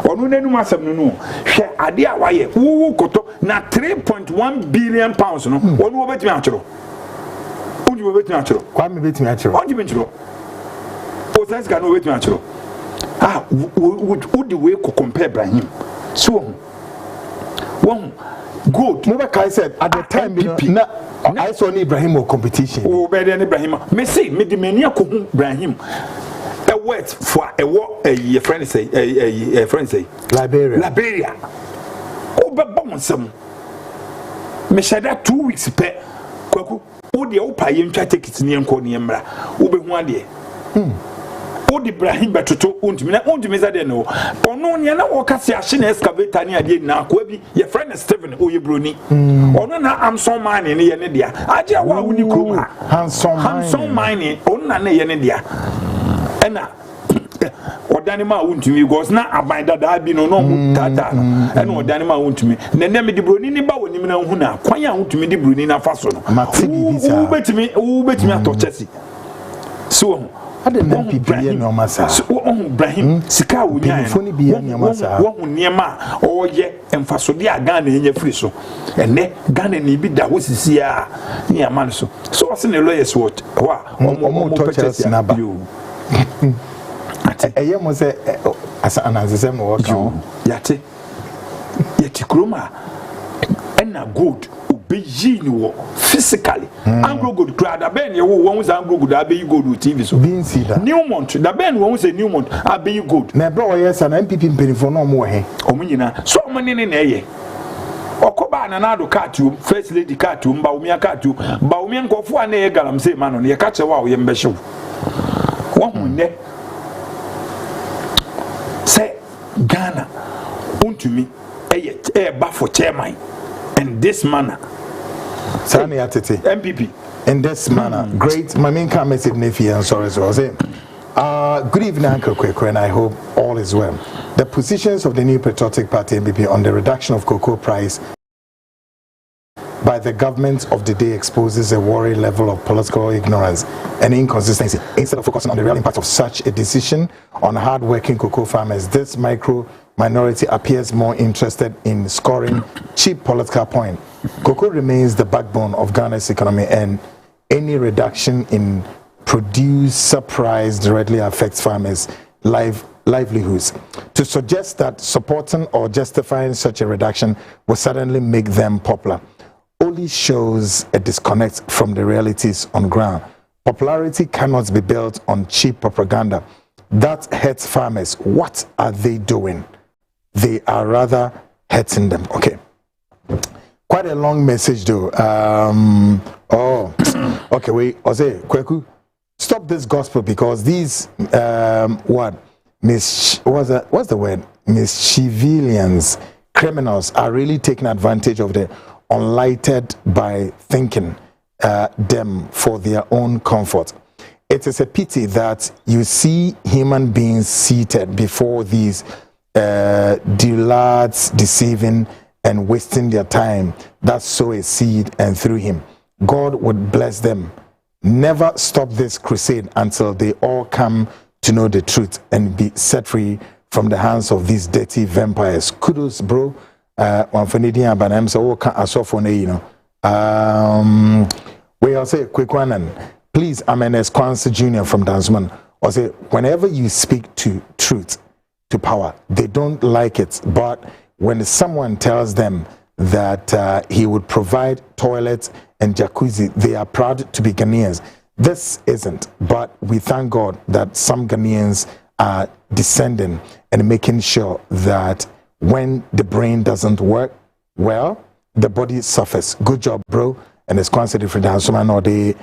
onu nenu asem no hwe ade a waye wo koto na 3.1 billion pounds no onu wo betimi achiro onju wo betimi achiro kwa me betimi achiro onju betimi o sense ga no betimi achiro wo di we ko compare Ibrahim so one good no I said at the time na I saw Ibrahim competition o be dey Ibrahim me say me di mania ko hu Ibrahim a word for a friend say a friend say Liberia o be bon sam me shada 2 weeks pe kwaku o de o pa ye ntwa ticket ne enko ne mra o be hu ade o di Ibrahim betoto untimi za de no ono ne na o kase ahye na excavator ne ade na akwa bi ye friend Stephen o ye broni ono na Amson mine ne ye ne dia age wa wuni kroma Hanson mine ono na ye ne dia ena odani ma wuntumi because na abanda da bi no tata no ena odani ma wuntumi nene me di broni ni ba woni na hu na kwan ya wuntumi di broni na faso no u betimi ato chesi so ade na PPE no masa so Ibrahim sika wunya wo niema oye emfaso de Ghana enye free so ene Ghana ni bi da wosisi a ni amane so wase ne lawyers what wa omo purchase na ba eye mo se asa ananse mo wo kan yate kroma ena good obeyi ni wo physically anglo good crowd aben ye wo won say anglo good abeyi good TV so bin see that Newmont da ben won say Newmont abeyi good na bro yes na MPP mpenifo no mo he omo nyina so omo ne na eye okoba na nado katu first lady katu mba umia katu ba umia nkofo a na ye galam say man no ye ka che wa wo ye mbehyew wo hunne say Ghana untumi ba for chairman in this manner Sani atete MPP in this manner great my main comment is Nefi and sorry so I say good evening Uncle Kwekwe and I hope all is well The positions of the New Patriotic Party NPP on the reduction of cocoa price by the government of the day exposes a worrying level of political ignorance and inconsistency. Instead of focusing on the real impact of such a decision on hard-working cocoa farmers, this minority appears more interested in scoring cheap political points. Cocoa remains the backbone of Ghana's economy, and any reduction in producer price directly affects farmers' livelihoods. To suggest that supporting or justifying such a reduction will suddenly make them popular only shows a disconnect from the realities on ground. Popularity cannot be built on cheap propaganda. That hurts farmers. What are they doing? They are rather hurting them. Okay. Quite a long message though. Okay, wait. Ose, Kweku, stop this gospel because these what's the word? Mischievous criminals are really taking advantage of the unlighted by thinking them for their own comfort. It is a pity that you see human beings seated before these dullards deceiving and wasting their time that sow a seed, and through him God would bless them. Never stop this crusade until they all come to know the truth and be set free from the hands of these dirty vampires. Kudos, bro. One for Nidia Banam, so we all say quick one, and please, I'm an Esquanza Jr. from Dansman. Or say, whenever you speak to truth, to power, they don't like it. But when someone tells them that he would provide toilets and jacuzzi, they are proud to be Ghanaians. This isn't, but we thank God that some Ghanaians are descending and making sure that when the brain doesn't work well, the body suffers. Good job, bro. And it's quite different. Kweku,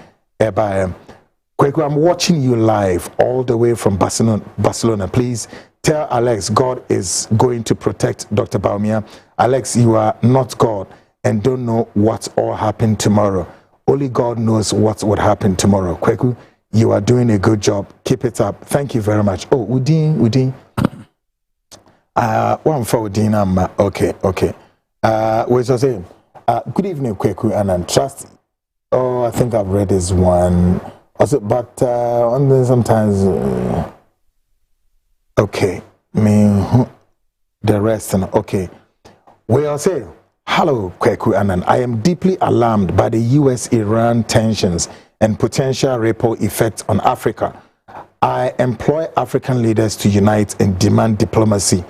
I'm watching you live all the way from Barcelona. Please tell Alex God is going to protect Dr. Baumia. Alex, you are not God and don't know what all happened tomorrow. Only God knows what would happen tomorrow. Kweku, you are doing a good job. Keep it up. Thank you very much. Oh, Udin. One for Udin. Okay. Where's I saying? Good evening, Kweku, and I trust. Oh, I think I've read this one. Also, but sometimes. Okay. The rest. Okay. Where I say. Hello, Kweku Annan. I am deeply alarmed by the US-Iran tensions and potential ripple effects on Africa. I employ African leaders to unite and demand diplomacy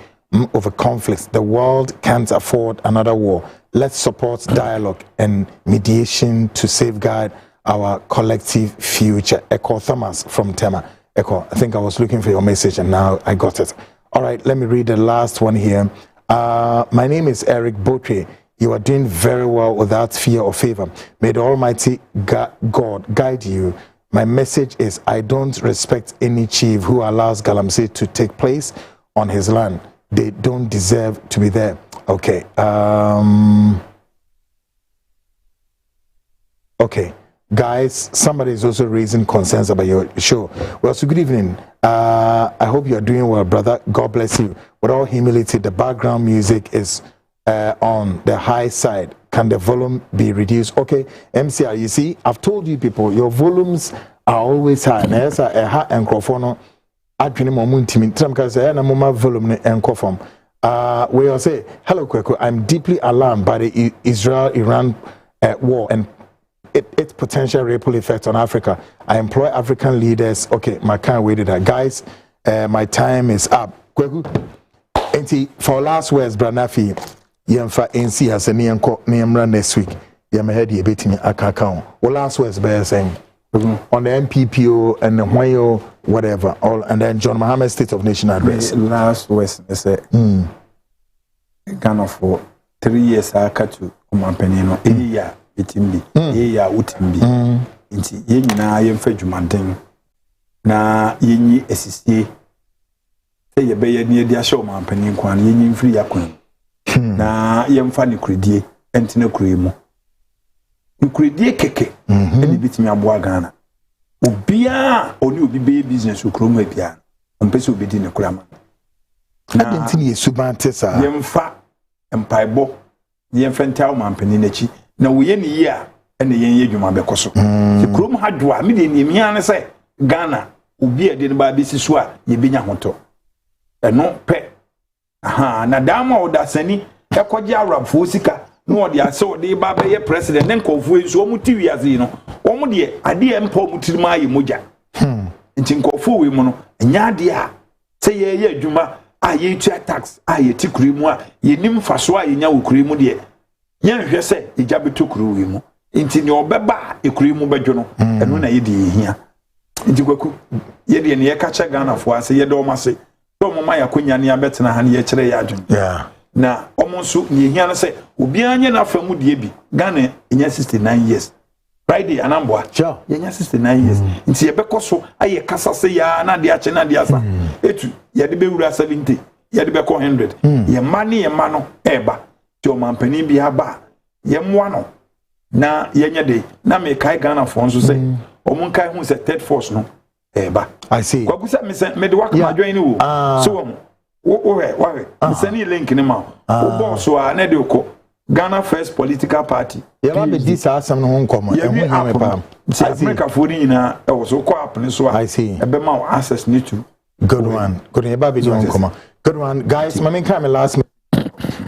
over conflicts. The world can't afford another war. Let's support dialogue and mediation to safeguard our collective future. Echo Thomas from Tema. Echo, I think I was looking for your message and now I got it. All right, let me read the last one here. My name is Eric Botre. You are doing very well without fear or favor. May the Almighty God guide you. My message is, I don't respect any chief who allows Galamsey to take place on his land. They don't deserve to be there. Okay. Okay. Guys, somebody is also raising concerns about your show. Well, so good evening. I hope you are doing well, brother. God bless you. With all humility, the background music is on the high side. Can the volume be reduced? Okay, MCR, you see, I've told you people, your volumes are always high. We all say, hello, Kweku, I'm deeply alarmed by the Israel-Iran war and its potential ripple effect on Africa. I employ African leaders. Okay, my can't wait that. Guys, my time is up. Kweku, for last words, Branafi, Yemfa NC as a Niamra next week. Yamahead betting account. Well, last words by saying on the MPPO and the Wayo, whatever, all, and then John Mahama State of Nation address. Last words, I say, Ghana for 3 years. I cut you, Penino, a year, itimbi, a year, utimbi, into Yena, Yemfa Jumanting, na Yeni SSA. Say you be near the show, man, Penin, Yen free aquin. Na Yemfa ni credit, Antino Cremo. Credit keke, and bit me a boa Ghana. Ubia, only be business who chrome a piano, and Peso be in a crammer. na didn't ye subantesa yemfa empaibo yemfa ntaw mampani nachi na wo ye ne yi a ene yen ye dwuma be koso se krom hadwo a me de ne mia ne se Ghana obi e de ne ba be siso a ye benya hoto eno pe aha na dama o da sani ekwaje arabfo sika no de ase o de ba be ye president ne nkofo enso o muti wiaze no o mu de ade e mpa o muti ma ye moja nti nkofo we mu no nya ade a se ye adwuma a ye tua tax a ye tikuri mu a ye nim faso a ye nya wokuri mu de ye nhwe se ija betokuru we mu nti ne obeba ekuri mu bedwo no eno na ye de hia nti kwaku ye de ne ye ka che Ghana fo ase ye de o mase to mo ma yakonya ne abetena ha ne ye kire ya adwun na omonso ne hia na se obi anye na famu de bi Ghana enya 69 years Friday anamboa ye nya 69 years nti ye bekoso aye kasa se ya na de ache na de asa etu ye de bewura 70 ye de beko 100 ye mani ye mano eba ti o mampani bi aba ye moa no na ye nya de na me kai Ghana fo nso se o mun kai hu se third force no eba I see kwa kusa me de waka ma join ni wo so wo me se ni link ni ma wo boss wa na de ko Ghana First Political Party ya be dis asam no nkomo e hu nya me pa America for ni na e wo so ko app ni so I see e be ma access ni to good one e ba be do nkomo good one guys my main come last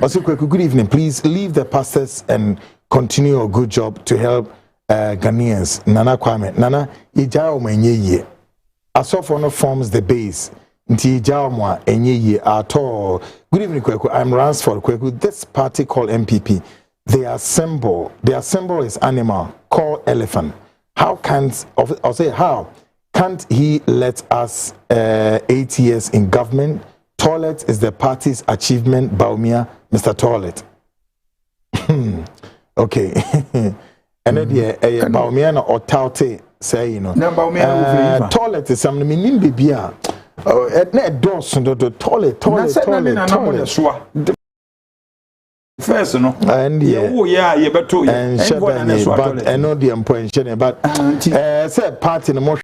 also good evening please leave the pastors and continue your good job to help Ghanaians Nana Kwame Nana ijao mwenye ye asofo no forms the base nti ijao mwa enye ye at all. Good evening Kweku, I'm Ransford Kweku. This party called MPP, their symbol is animal called elephant. How can't he let us 8 years in government? Toilet is the party's achievement, Baumia, Mr. Toilet. Okay. And then Baumia or Taute say, you know. Toilet is something meaning bibia. Et net dos the toilet. First, no, and yeah, but I know the point, but said party no more.